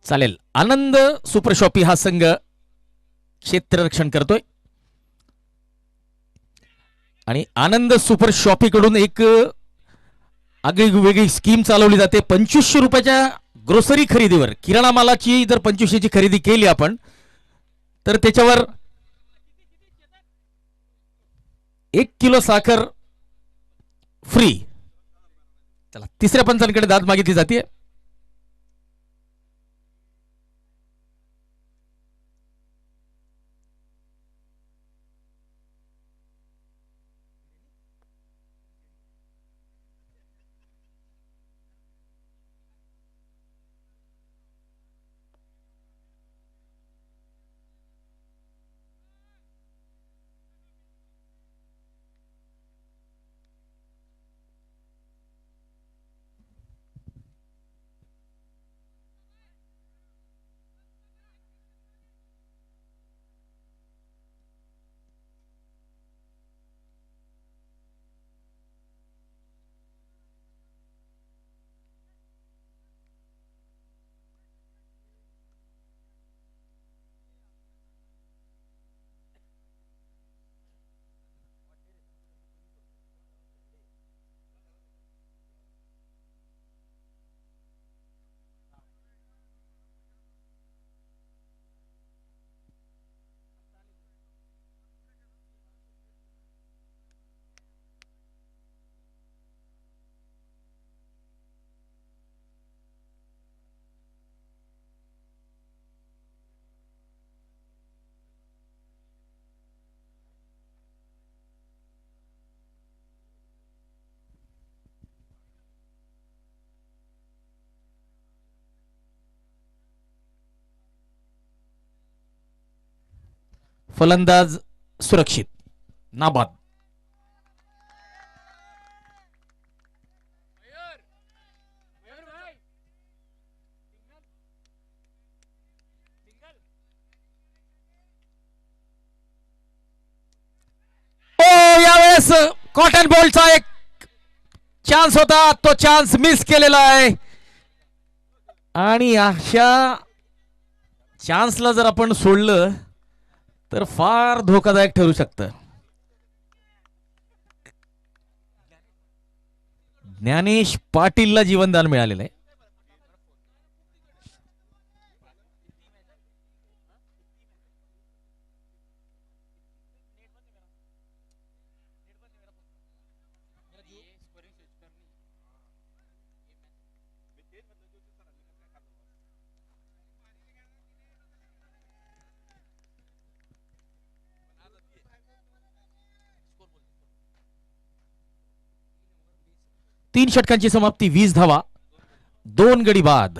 चालेल. आनंद सुपर शॉपी हा संघ क्षेत्ररक्षण करतोय आणि आनंद सुपर शॉपी कडून एक आगळी स्कीम चालवली जाते. 2500 रुपयाच्या ग्रोसरी खरेदीवर, किराणा मालाची जर 2500 ची खरेदी केली आपण तर त्याच्यावर 1 किलो साखर फ्री. चला, तिसऱ्या पंचांकडे दाद मागितली जाते. फलंदाज सुरक्षित, नाबाद. ओ यावेळेस कॉटन बॉलचा एक चान्स होता, तो चान्स मिस केलेला आहे. आणि अशा चान्सला जर आपण सोडलं तर फार धोकादायक ठरू शकतं. ज्ञानेश पाटीलला जीवनदान मिळालेलं आहे. तीन षटकांची समाप्ती, 20 धावा, 2 गडी बाद.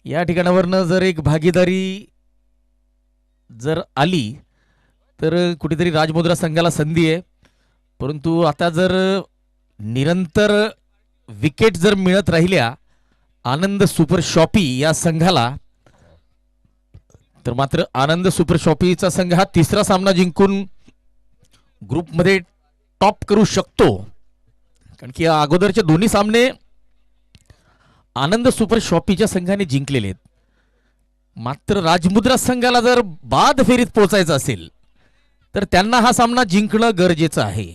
या ठिकाणावरनं जर एक भागीदारी जर आली तर कुठेतरी राजमुद्रा संघाला संधी आहे. परंतु आता जर निरंतर विकेट जर मिळत राहिल्या आनंद सुपर शॉपी या संघाला, तर मात्र आनंद सुपर शॉपीचा संघ हा तिसरा सामना जिंकून ग्रुपमध्ये टॉप करू शकतो. कारण की या अगोदरचे दोन्ही सामने आनंद सुपर शॉपीच्या संघाने जिंकलेले आहेत. मात्र राजमुद्रा संघाला जर बाद फेरीत पोहोचायचं असेल तर त्यांना हा सामना जिंकणं गरजेचं आहे.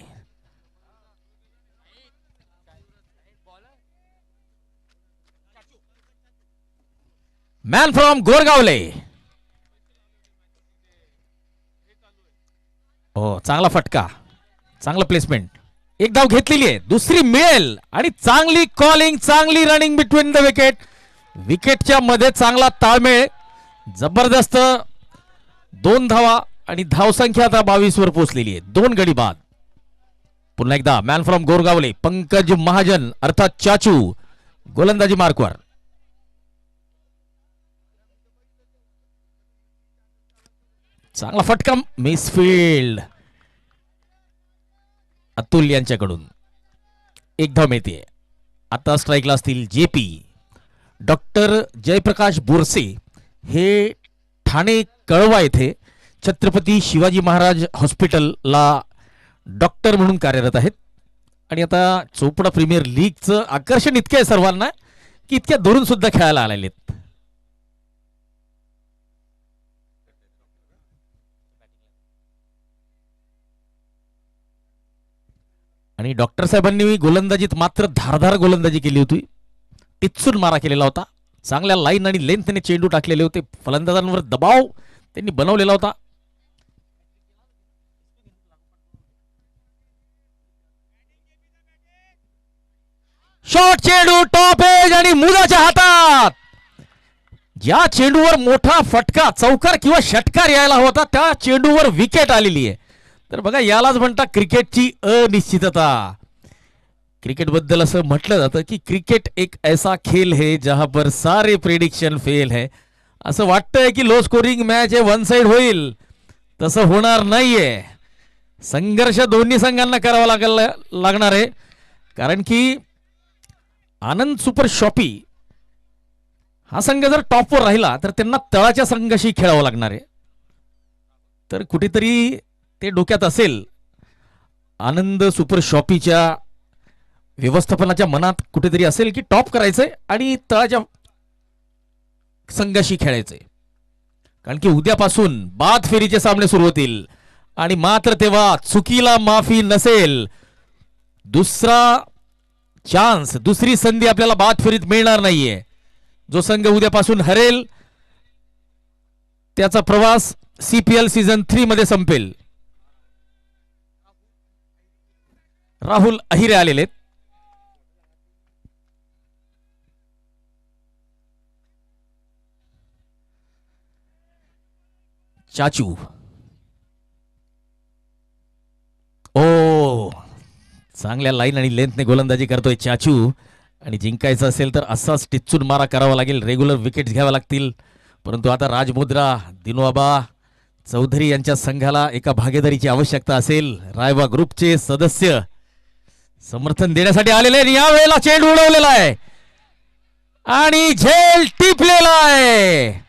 Man from Gorgaonle. हो, चांगला फटका, चांगला प्लेसमेंट. एक धाव घेतलेली आहे, दुसरी मिळेल. आणि चांगली कॉलिंग, चांगली रनिंग बिटवीन द विकेट. विकेटच्या मध्ये चांगला ताळमेळ, जबरदस्त 2 धावा आणि धावसंख्या आता 22 वर पोहोचलेली आहे. 2 गडी बाद. पुन्हा एकदा मॅन फ्रॉम गोरगावले पंकज महाजन अर्थात चाचू गोलंदाजी मार्कवर. चांगला फटका, मिसफील्ड अतुल यांच्याकडून. एक धाव मिळते. आता स्ट्राईकला असतील जेपी. डॉक्टर जयप्रकाश बोरसे हे ठाणे कळवा येथे छत्रपती शिवाजी महाराज हॉस्पिटलला डॉक्टर म्हणून कार्यरत आहेत. आणि आता चोपडा प्रीमियर लीगचं आकर्षण इतकं आहे सर्वांना की इतक्या दुरून सुद्धा खेळायला आलेले आहेत. आणि डॉक्टर साहेबांनी गोलंदाजीत मात्र धारधार गोलंदाजी केली होती. टिचून मारा केलेला होता. चांगल्या लाईन आणि लेंथने चेंडू टाकलेले होते. फलंदाजांवर दबाव त्यांनी बनवलेला होता. शॉर्ट चेंडू, टॉप एज आणि मुदाच्या हातात. ज्या चेंडूवर मोठा फटका, चौकार किंवा षटकार यायला होता त्या चेंडूवर विकेट आलेली आहे. तर बघा, यालाच म्हणता क्रिकेटची अनिश्चितता. क्रिकेट बद्दल असं म्हटलं जातं की क्रिकेट एक ऐसा खेल है जहां पर सारे प्रेडिक्शन फेल है. असं वाटतंय की लो स्कोरिंग मॅच आहे, वन साइड होईल. तसं होणार नाहीये. संघर्ष दोन्ही संघांना करावा लागणार आहे. कारण की आनंद सुपर शॉपी हा संघ जर टॉपवर राहिला तर त्यांना तळाच्या संघाशी खेळावं लागणार आहे. तर कुठेतरी ते डोक्यात असेल. आनंद सुपर शॉपीच्या व्यवस्थापनाच्या मनात कुठेतरी असेल की टॉप करायचंय आणि तळाच्या संघाशी खेळायचंय. कारण की उद्यापासून बाद फेरीचे सामने सुरू होतील आणि मात्र तेव्हा चुकीला माफी नसेल. दुसरा चान्स, दुसरी संधी आपल्याला बाद फेरीत मिळणार नाहीये. जो संघ उद्यापासून हरेल त्याचा प्रवास CPL सीझन 3 मध्ये संपेल. राहुल अहिरे आलेले. चाचू, ओ चांगल्या लाईन आणि लेंथने गोलंदाजी करतोय चाचू. आणि जिंकायचं असेल तर असाच टिचून मारा करावा लागेल. रेग्युलर विकेट्स घ्याव्या लागतील. परंतु आता राजमुद्रा, दिनोआबा, चौधरी यांच्या संघाला एका भागीदारीची आवश्यकता असेल. रायबा ग्रुपचे सदस्य समर्थन देण्यासाठी आलेले आणि यावेळेला चेंडू उडवलेला आहे आणि झेल टिपलेला आहे.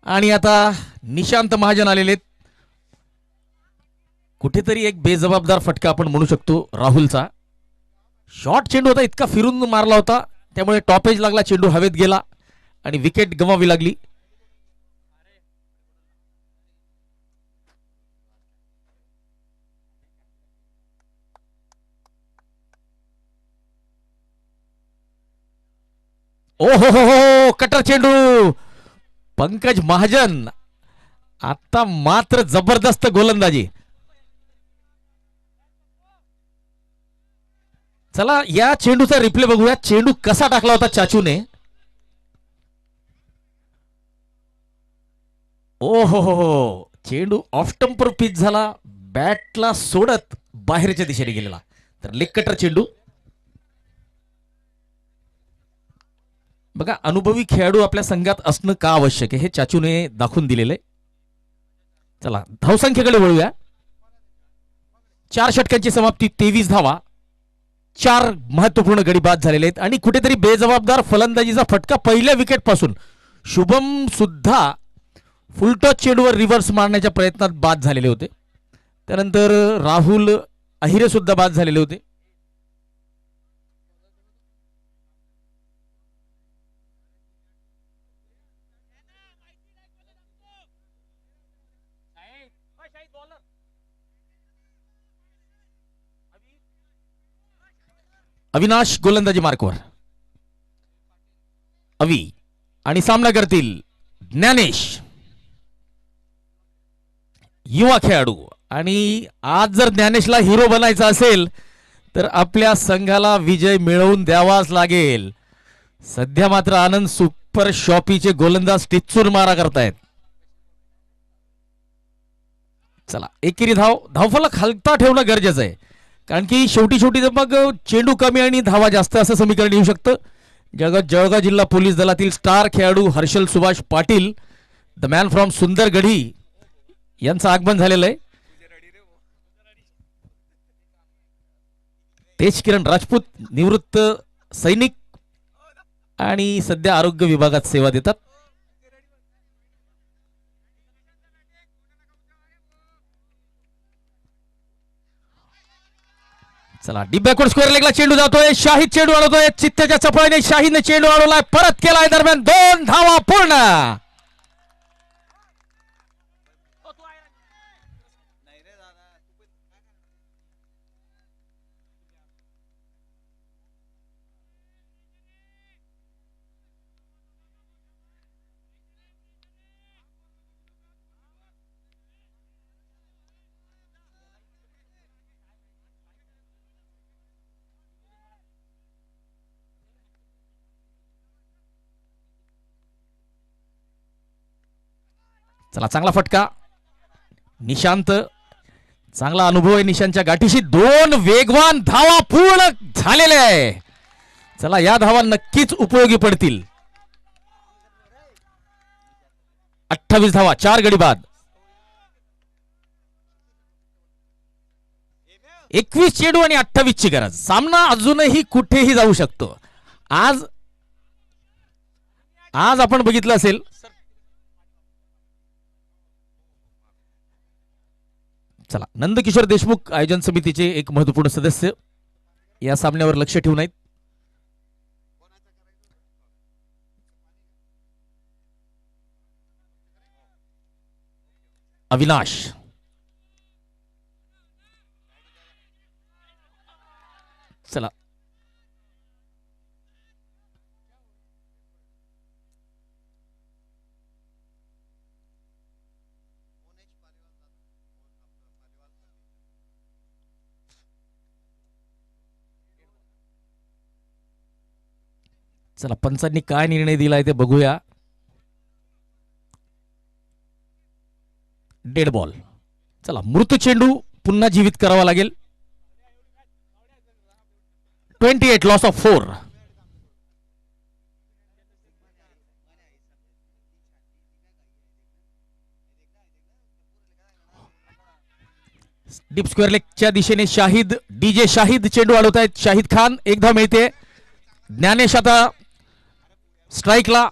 आणि आता निशांत महाजन आलेले. कुठेतरी एक बेजबाबदार फटका आपण म्हणू शकतो राहुलचा. शॉर्ट चेंडू होता, इतका फिरून मारला होता, त्यामुळे टॉपेज लागला, चेंडू हवेत गेला आणि विकेट गमावी लागली. ओ हो, कटर चेंडू. पंकज महाजन आता मात्र जबरदस्त गोलंदाजी. चला या चेंडूचा रिप्ले बघूया. चेंडू कसा टाकला होता चाचूने. ओ हो, चेंडू ऑफ स्टंपर पिच झाला, बॅटला सोडत बाहेरच्या दिशेने गेलेला. तर लेग कटर चेंडू. बघा, अनुभवी खेळाडू आपल्या संघात असणं का आवश्यक आहे हे चाचूने दाखवून दिलेलं आहे. चला धावसंख्येकडे वळूया. 4 षटकांची समाप्ती, 23 धावा, 4 महत्वपूर्ण गडी बाद झालेले आहेत आणि कुठेतरी बेजबाबदार फलंदाजीचा फटका पहिल्या विकेट पासून. शुभम सुद्धा फुलटॉस चेंडूवर रिव्हर्स मारण्याच्या प्रयत्नात बाद झालेले होते. त्यानंतर राहुल अहिरे सुद्धा बाद झालेले होते. अविनाश गोलंदाजी मार्कवर. अवी आणि सामना करतील ज्ञानेश, युवा खेळाडू. आणि आज जर ज्ञानेशला हिरो बनायचा असेल तर आपल्या संघाला विजय मिळवून द्यावाच लागेल. सध्या मात्र आनंद सुपर शॉपीचे गोलंदाज टिच्चूर मारा करतायत. चला एकेरी धावफलक हलता ठेवणं गरजेचं आहे, कारण की शेवटी मग चेंडू कमी आणि धावा जास्त असं समीकरण येऊ शकतं. जळगाव जिल्हा पोलीस दलातील स्टार खेळाडू Harshal Subhash Patil, the man from Sundargadhi यांचं आगमन झालेलं आहे. तेज किरण राजपूत निवृत्त सैनिक आणि सध्या आरोग्य विभागात सेवा देतात. चला डीप बॅकवर्ड स्क्वेअर लेगला चेंडू जातोय. शाहिद चेंडू अडवतोय. चित्त्याच्या चपळाने शाहिदने चेंडू अडवलाय, परत केलाय. दरम्यान 2 धावा पूर्ण. चला चांगला फटका. निशांत, चांगला अनुभव आहे निशांतच्या गाठीशी. 2 वेगवान धावा पूर्ण झालेल्या आहे. चला या धावा नक्कीच उपयोगी पडतील. 28 धावा, 4 गडी बाद. 21 चेंडू आणि 28 ची गरज. सामना अजूनही कुठेही जाऊ शकतो. आज आपण बघितलं असेल, चला नंदकिशोर देशमुख आयोजन समितीचे एक महत्वपूर्ण सदस्य या सामन्यावर लक्ष ठेवून आहेत. 21 चेंडू आणि 28 ची गरज. सामना अजूनही कुठेही जाऊ शकतो. आज आपण बघितलं असेल, चला नंदकिशोर देशमुख आयोजन समितीचे एक महत्वपूर्ण सदस्य या सामन्यावर लक्ष ठेवून आहेत. 21 चेंडू आणि 28 ची गरज. सामना अजूनही कुठेही जाऊ शकतो. आज आपण बघितलं असेल, अविनाश. चला चला पंचांनी काय निर्णय दिलाय ते बघूया. Dead ball. चला मृत चेंडू पुन्हा जीवित करावा लागेल. 28 लॉस ऑफ 4. डीप स्क्वेअर लेगच्या दिशेने शाहिद डीजे शाहिद चेंडू अडवत आहेत. शाहिद खान एक धाव मिळते. ज्ञानेश आता स्ट्राईकला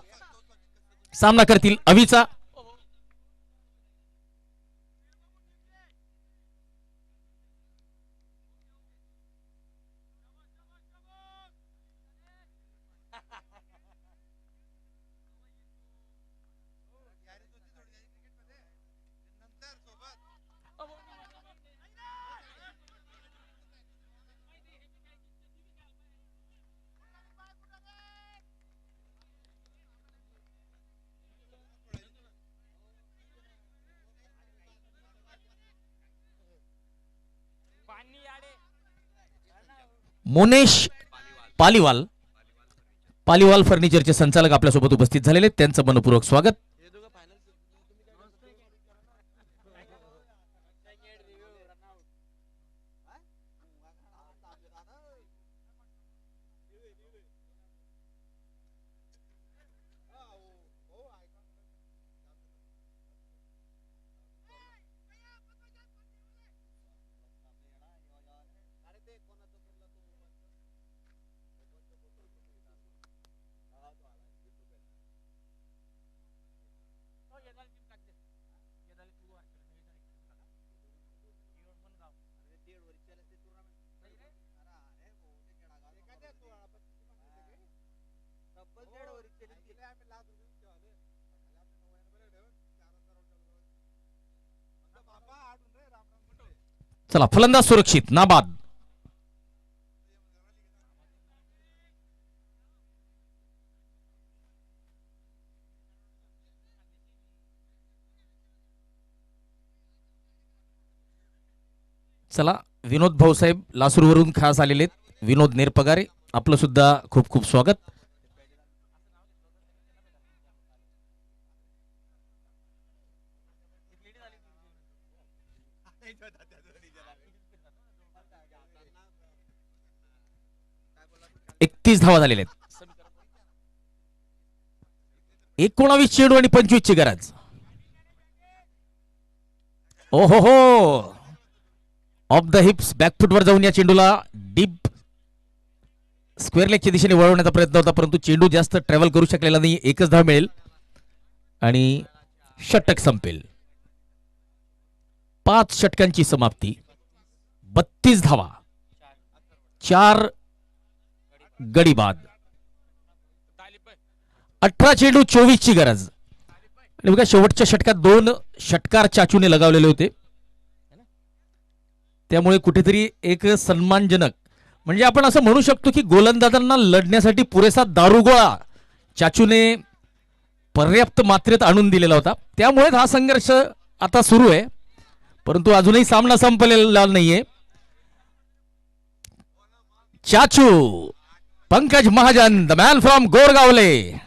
सामना करतील अवीचा. मोनेश पालीवाल पालीवाल फर्निचरचे संचालक आपल्यासोबत उपस्थित झालेले, त्यांचं मनपूर्वक स्वागत. चला फलंदाज सुरक्षित नाबाद. चला विनोद भाऊसाहेब लासूरवरून खास आलेले विनोद नेरपगारे, आपलं सुद्धा खूप खूप स्वागत. एकतीस धावा झालेल्या आहेत. 19 चेंडू आणि 25 ची गरज. ओहो हो, ऑफ द हिप्स बॅकफुट वर जाऊन या चेंडूला डीप स्क्वेअर लेगच्या दिशेने वळवण्याचा प्रयत्न होता, परंतु चेंडू जास्त ट्रॅव्हल करू शकलेला नाही. एकच धाव मिळेल आणि षटक संपेल. 5 षटकांची समाप्ती. 32 धावा, 4 गडी बाद. 18 चेंडू 24 ची गरज. आणि बघा शेवटच्या षटकात 2 षटकार चाचूने लगावलेले होते, त्यामुळे कुठेतरी एक सन्मानजनक म्हणजे आपण असं म्हणू शकतो की गोलंदाजांना लढण्यासाठी पुरेसा दारुगोळा चाचूने पर्याप्त मात्रेत आणून दिलेला होता. त्यामुळे हा संघर्ष आता सुरू आहे, परंतु अजूनही सामना संपलेला नाहीये. चाचू Pankaj Mahajan, the man from Gorgaonle.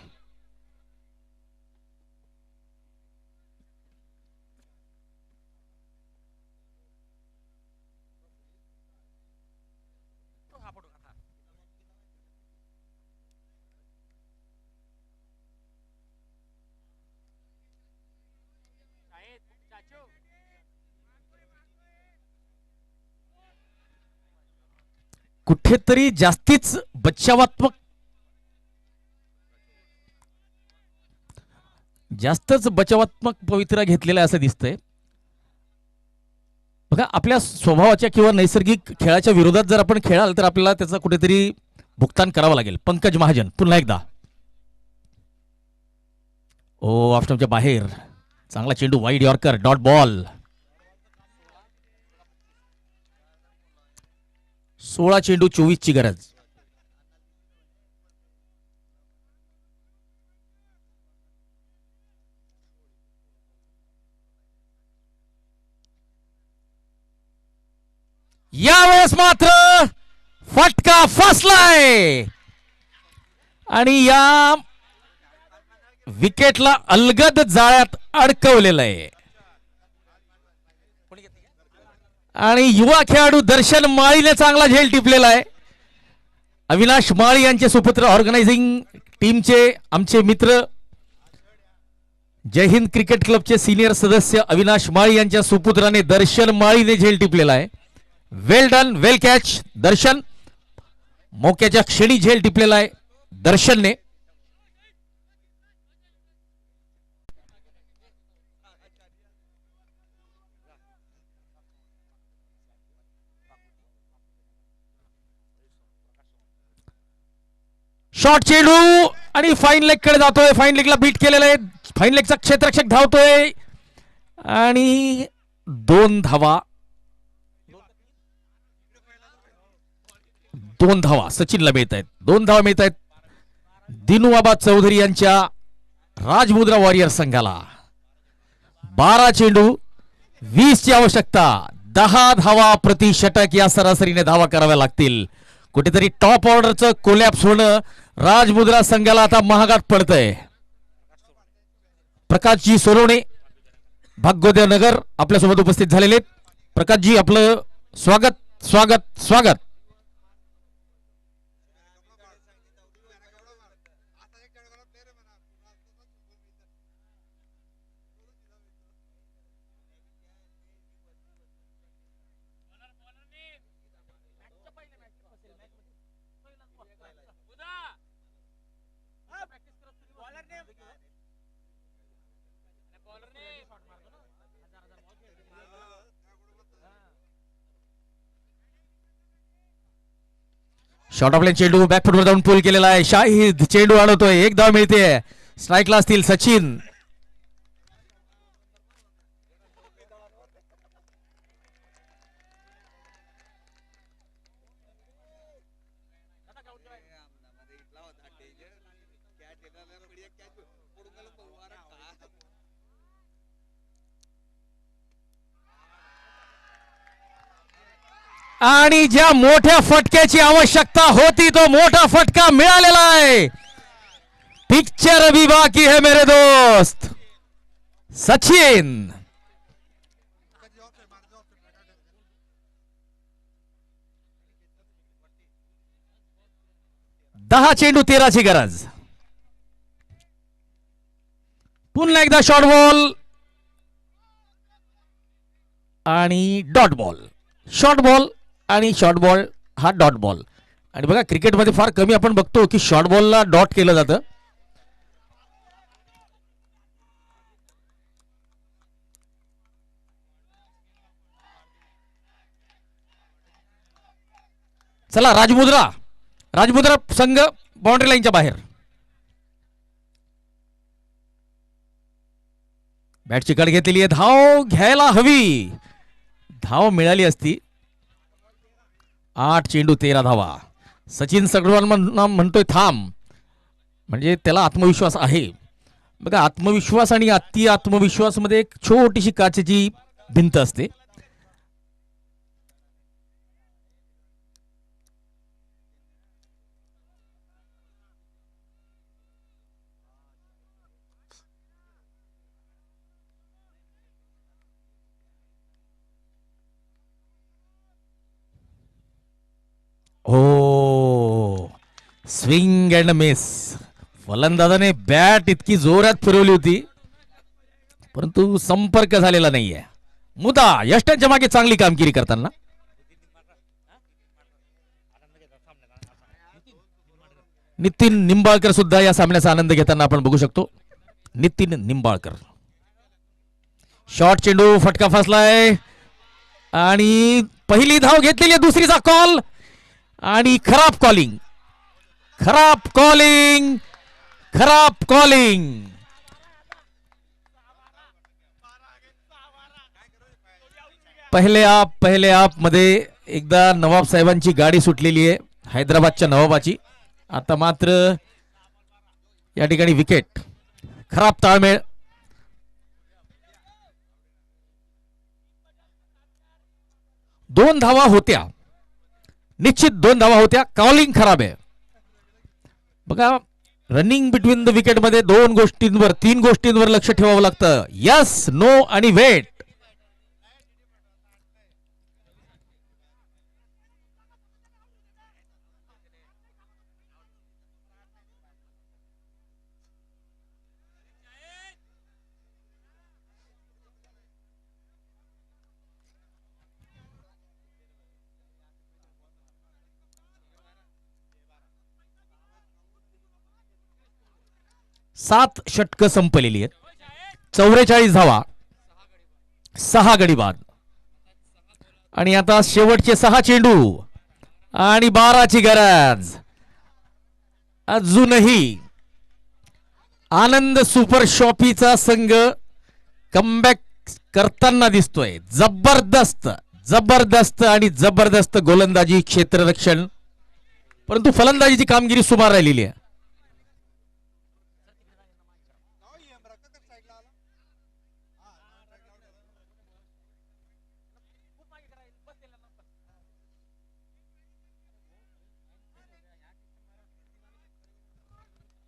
कुठेतरी जास्तीच बचावात्मक पवित्रा घेतलेला असं दिसतंय. बघा आपल्या स्वभावाच्या किंवा नैसर्गिक खेळाच्या विरोधात जर आपण खेळाल तर आपल्याला त्याचा कुठेतरी भुगतान करावं लागेल. पंकज महाजन पुन्हा एकदा ओ ऑफ स्टंपच्या बाहेर. चांगला चेंडू वाईड यॉर्कर डॉट बॉल. 16 चेंडू 24 ची गरज. यावेळेस मात्र फटका फसलाय आणि या विकेटला अलगद जाळ्यात अडकवलेलं आहे. आणि युवा खेळाडू दर्शन माळीने चांगला झेल टिपलेला आहे. अविनाश माळी यांचे सुपुत्र, ऑर्गनायझिंग टीमचे आमचे मित्र, जय हिंद क्रिकेट क्लबचे सिनियर सदस्य अविनाश माळी यांच्या सुपुत्राने दर्शन माळीने झेल टिपलेला आहे. वेल डन, वेल कॅच दर्शन. मोक्याच्या क्षणी झेल टिपलेला आहे दर्शनने. शॉर्ट चेंडू आणि फाईन लेग कडे जातोय. फाईन लेगला बीट केलेलं आहे. फाईन लेगचा क्षेत्ररक्षक धावतोय आणि 2 धावा. 2 धावा सचिनला मिळत आहेत. 2 धावा मिळत आहेत दिनूबाबा चौधरी यांच्या राजमुद्रा वॉरियर संघाला. 12 चेंडू 20 ची आवश्यकता. 10 धावा प्रति षटक या सरासरीने धावा कराव्या लागतील. कुठेतरी टॉप ऑर्डरचं कोलॅप्स होणं राजमुद्रा संघाला आता महागात पडतंय. प्रकाशजी सोनवणे, भाग्योदय नगर आपल्यासोबत उपस्थित झालेले. प्रकाशजी आपलं स्वागत स्वागत स्वागत. शॉर्ट ऑफ लाईन चेंडू बॅकफुटवर जाऊन पूल केलेला आहे. शाहिद चेंडू आणतोय. 1 धाव मिळते. स्ट्राईकला असतील सचिन. आणि ज्या मोठ्या फटक्याची आवश्यकता होती तो मोठा फटका मिळालेला आहे. पिक्चर अभी बाकी है मेरे दोस्त. सचिन 10 चेंडू 13 ची गरज. पुन्हा एकदा शॉर्ट बॉल आणि डॉट बॉल. शॉर्ट बॉल आणि शॉर्ट बॉल हा डॉट बॉल. आणि बघा क्रिकेटमध्ये फार कमी आपण बघतो की शॉर्ट बॉलला डॉट केलं जातं. चला राजमुद्रा संघ बाउंड्री लाईनच्या बाहेर. बॅटची कड घेतलेली आहे. धाव घ्यायला हवी. धाव मिळाली असती. 8 चेंडू 13 धावा. सचिन सगळवान म्हणतोय थांब, म्हणजे त्याला आत्मविश्वास आहे. बघा आत्मविश्वास आणि अति आत्मविश्वास मध्ये एक छोटीशी काचेची भिंत असते. हो स्विंग अँड मिस. फलंदाजाने बॅट इतकी जोरात फिरवली होती परंतु संपर्क झालेला नाहीये. मुदा यष्टांच्या मागे चांगली कामगिरी करताना नितीन निंबाळकर सुद्धा या सामन्याचा आनंद घेताना आपण बघू शकतो. नितीन निंबाळकर. शॉर्ट चेंडू फटका फसलाय आणि पहिली धाव घेतलेली आहे. दुसरीचा कॉल आणि खराब कॉलिंग. पहिले आप मध्ये एकदा नवाब साहेबांची गाडी सुटलेली आहे, हैदराबादच्या नवाबाची. आता मात्र या ठिकाणी विकेट, खराब ताळमेळ. दोन धावा होत्या, निश्चित 2 धावा होत्या. कॉलिंग खराब आहे बघा. रनिंग बिटवीन द विकेट मध्ये 2 गोष्टींवर 3 गोष्टींवर लक्ष ठेवावं लागतं. यस, नो आणि वेट. सात षटकं संपलेली आहेत, 44 धावा, 6 गडी बाद. आणि आता शेवटचे 6 चेंडू आणि 12ची गरज. अजूनही आनंद सुपर शॉपीचा संघ कमबॅक करताना दिसतोय. जबरदस्त जबरदस्त आणि जबरदस्त गोलंदाजी, क्षेत्ररक्षण, परंतु फलंदाजीची कामगिरी सुमार राहिलेली आहे.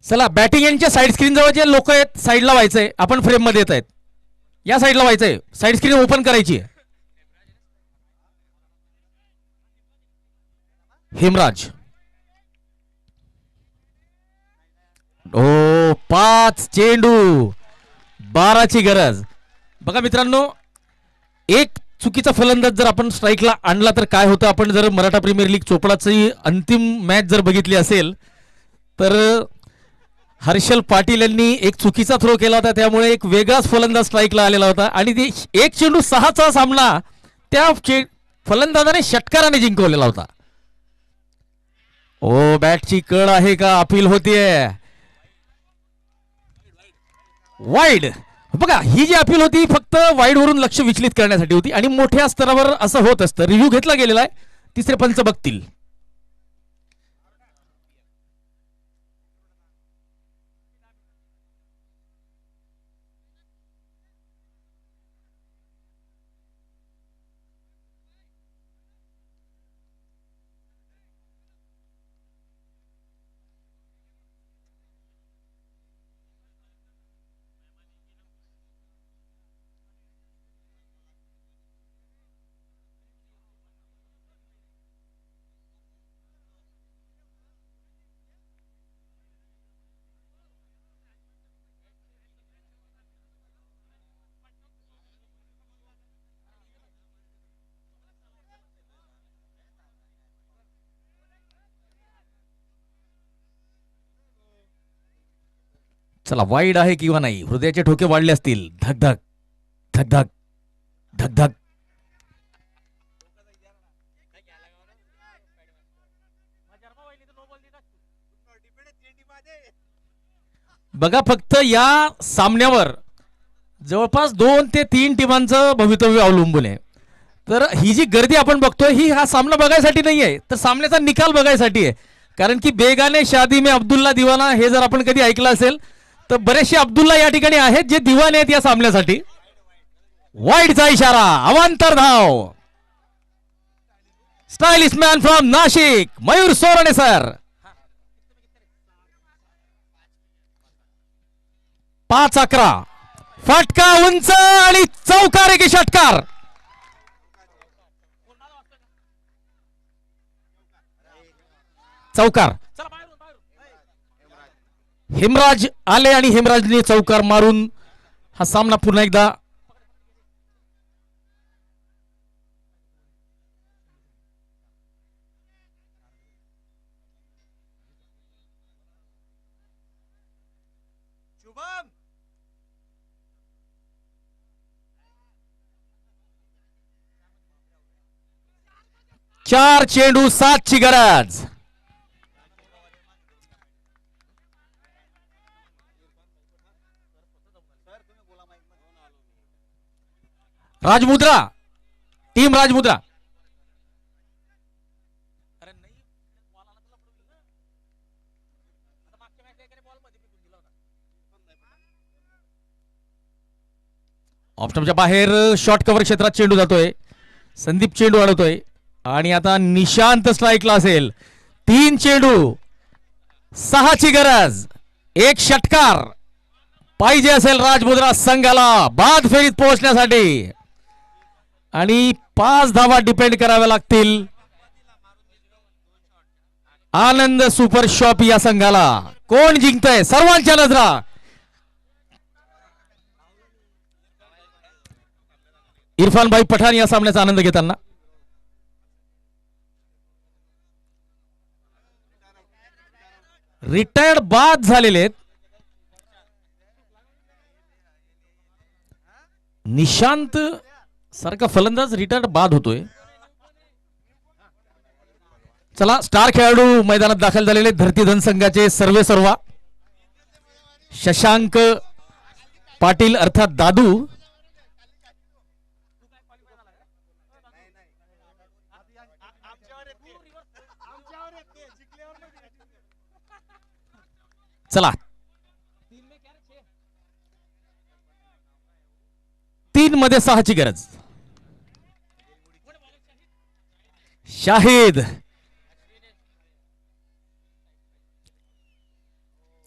चला, बॅटिंग यांच्या साईड स्क्रीन जवळ जे लोक आहेत साईडला व्हायचंय. आपण फ्रेम मध्ये येत आहेत, या साईडला व्हायचंय. साईड स्क्रीन ओपन करायची आहे. हेमराज, ओ 5 चेंडू, 12ची गरज. बघा मित्रांनो, एक चुकीचा फलंदाज जर आपण स्ट्राईकला आणला तर काय होतं. आपण जर मराठा प्रीमियर लीग चोपडाची अंतिम मॅच जर बघितली असेल तर हर्षल पाटील यांनी एक चुकीचा थ्रो केला होता, त्यामुळे एक वेगळाच फलंदाज स्ट्राईकला आलेला होता आणि ती 1 चेंडू 6चा सामना त्या फलंदाजाने षटकाराने जिंकवलेला होता. ओ, बॅटची कळ आहे का, अपील होतीये. वाईड. बघा, ही जी अपील होती फक्त वाईड वरून लक्ष विचलित करण्यासाठी होती आणि मोठ्या स्तरावर असं होत असतं. रिव्ह्यू घेतला गेलेला आहे, तिसरे पंच बघतील. चला, वाईड आहे किंवा नाही, हृदयाचे ठोके वाढले असतील. धक धक धक धक धक. बघा, फक्त या सामन्यावर जवळपास 2 ते 3 टीमांचं भवितव्य अवलंबून आहे. तर ही जी गर्दी आपण बघतोय ही हा सामना बघायसाठी नाहीये, तर सामन्याचा निकाल बघायसाठी आहे. कारण की बेगाने शादी में अब्दुल्ला दिवाना हे जर आपण कधी ऐकलं असेल तर बरेचसे अब्दुल्ला या ठिकाणी आहेत जे दिवाने आहेत या सामन्यासाठी. वाईडचा इशारा, अवांतर धाव. Stylish man from Nashik, Mayur Sorane sir. 5-11. फटका उंच आणि चौकार, एक षटकार. चौकार. हेमराज आले आणि हेमराजने चौकार मारून हा सामना पुन्हा एकदा शुभम 4 चेंडू 7ची गरज. राजमुद्रा टीम राजमुद्रा. ऑप्शनच्या बाहेर शॉर्ट कव्हर क्षेत्रात चेंडू जातोय. संदीप चेंडू अडवतोय आणि आता निशांत स्ट्राईकला असेल. 3 चेंडू 6ची गरज. 1 षटकार पाहिजे असेल राजमुद्रा संघाला बाद फेरीत पोहोचण्यासाठी आणि 5 धावा डिपेंड कराव्या लागतील आनंद सुपर शॉप या संघाला. कोण जिंकतंय सर्वांच्या नजरा. इरफान भाई पठाण या सामन्याचा आनंद घेताना. रिटायर्ड बाद झालेले आहेत. निशांत सारखा फलंदाज रिटायर्ड बाद होतोय. चला स्टार खेळाडू मैदानात दाखल झालेले धरतीधन संघाचे सर्वेसर्वा शशांक पाटील अर्थात दादू. चला 3 मध्ये 6ची गरज. शाहिद.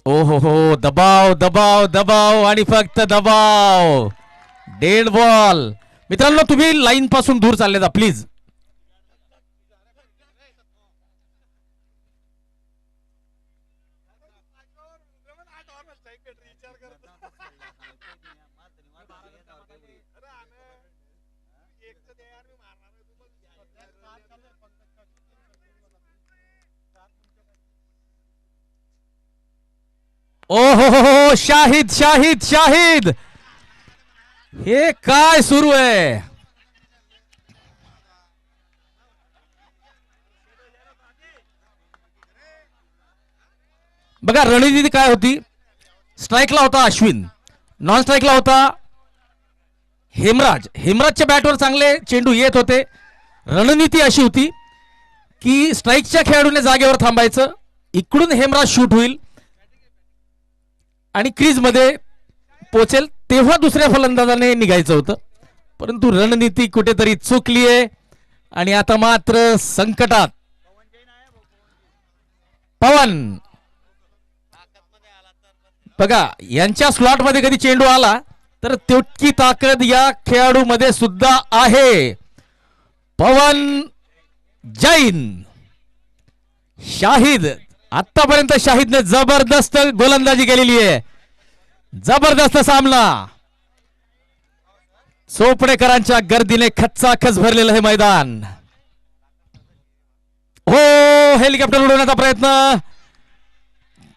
ओहो हो दबाव दबाव दबाव आणि फक्त दबाव. Dead ball. मित्रांनो तुम्ही लाईन पासून दूर चालले जा प्लीज. ओहो हो शाहिद शाहिद शाहिद. हे काय सुरू आहे. बघा रणनीती काय होती. स्ट्राईकला होता अश्विन. नॉन स्ट्राईकला होता हेमराज. हेमराजच्या बॅटवर चांगले चेंडू येत होते. रणनीती अशी होती की स्ट्राईकच्या खेळाडूने जागेवर थांबायचं. इकडून हेमराज शूट होईल आणि क्रीज मध्ये पोचेल तेव्हा दुसऱ्या फलंदाजाने निघायचं होतं. परंतु रणनीती कुठेतरी चुकलीये आणि आता मात्र संकटात पवन. बघा यांच्या स्लॉट मध्ये कधी चेंडू आला तर तितकी ताकद या खेळाडू मध्ये सुद्धा आहे. पवन जैन. शाहिद. आतापर्यंत शाहिदने जबरदस्त गोलंदाजी केलेली आहे. जबरदस्त सामना. चोपडेकरांच्या गर्दीने खच्चाखच भरलेलं हे मैदान. हो हेलिकॉप्टर उडवण्याचा प्रयत्न.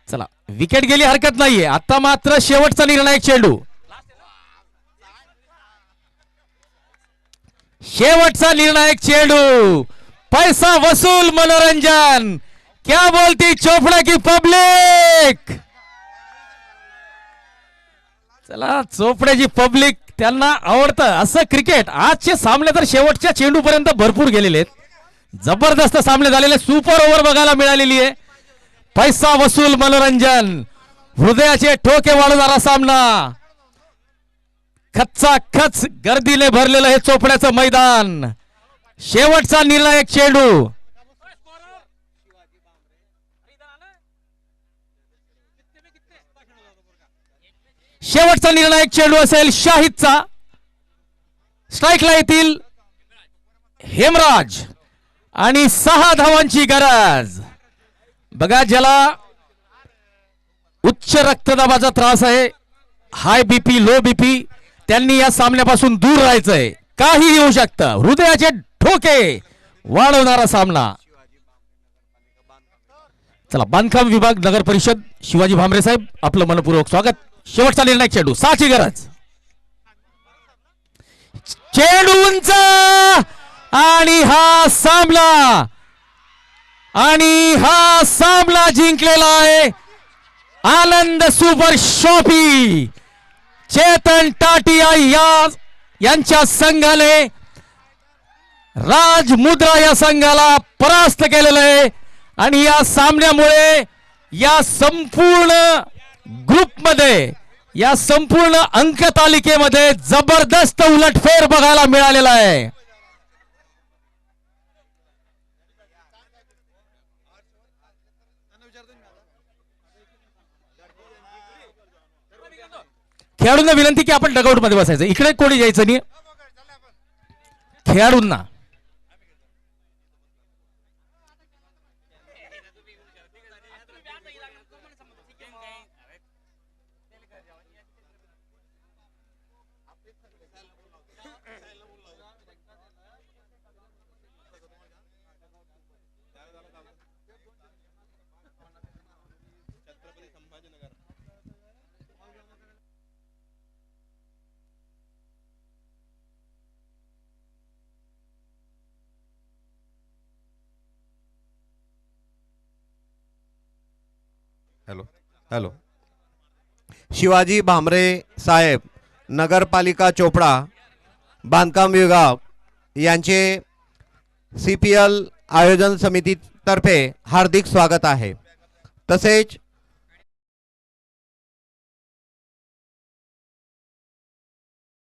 चला विकेट गेली हरकत नाहीये. आता मात्र शेवटचा निर्णायक चेंडू. शेवटचा निर्णायक चेंडू. पैसा वसूल मनोरंजन. क्या बोलती चोपड़ा की पब्लिक. चला चोपड्याची पब्लिक त्यांना आवडतं असं क्रिकेट. आजचे सामने तर शेवटच्या चेंडू पर्यंत भरपूर गेलेले आहेत. जबरदस्त सामने झालेले. सुपर ओव्हर बघायला मिळालेली आहे. पैसा वसूल मनोरंजन. हृदयाचे ठोके वाढवणारा सामना. खच्चाखच गर्दीने भरलेलं हे चोपड्याचं मैदान. शेवटचा निर्णायक चेंडू. शेवटचा निर्णायक चेंडू असेल शाहिदचा. स्ट्राईकला येतील हेमराज आणि 6 धावांची गरज. बघा ज्याला उच्च रक्तदाबाचा त्रास आहे, हाय बीपी लो बीपी, त्यांनी या सामन्यापासून दूर राहायचंय. काही होऊ शकतं. हृदयाचे ठोके वाढवणारा सामना. चला बांधकाम विभाग नगर परिषद शिवाजी भामरे साहेब आपलं मनपूर्वक स्वागत. शेवटचा निर्णायक चेंडू. 6ची गरज. चेंडू उंच आणि हा सामना जिंकलेला आहे आनंद सुपर शॉपी. चेतन टाटिया यांच्या संघाने राजमुद्रा या संघाला परास्त केलेलं आहे आणि या सामन्यामुळे या संपूर्ण ग्रुपमध्ये या संपूर्ण अंक तालिकेमध्ये जबरदस्त उलटफेर बघायला मिळालेला आहे. खेळाडूंना विनंती की आपण डगआउट मध्ये बसायचं, इकडे कोणी यायचं नाही. खेळाडूंना हॅलो हॅलो शिवाजी भामरे साहेब, नगरपालिका चोपडा, बांधकाम विभाग यांचे CPL आयोजन समितीतर्फे हार्दिक स्वागत आहे. तसेच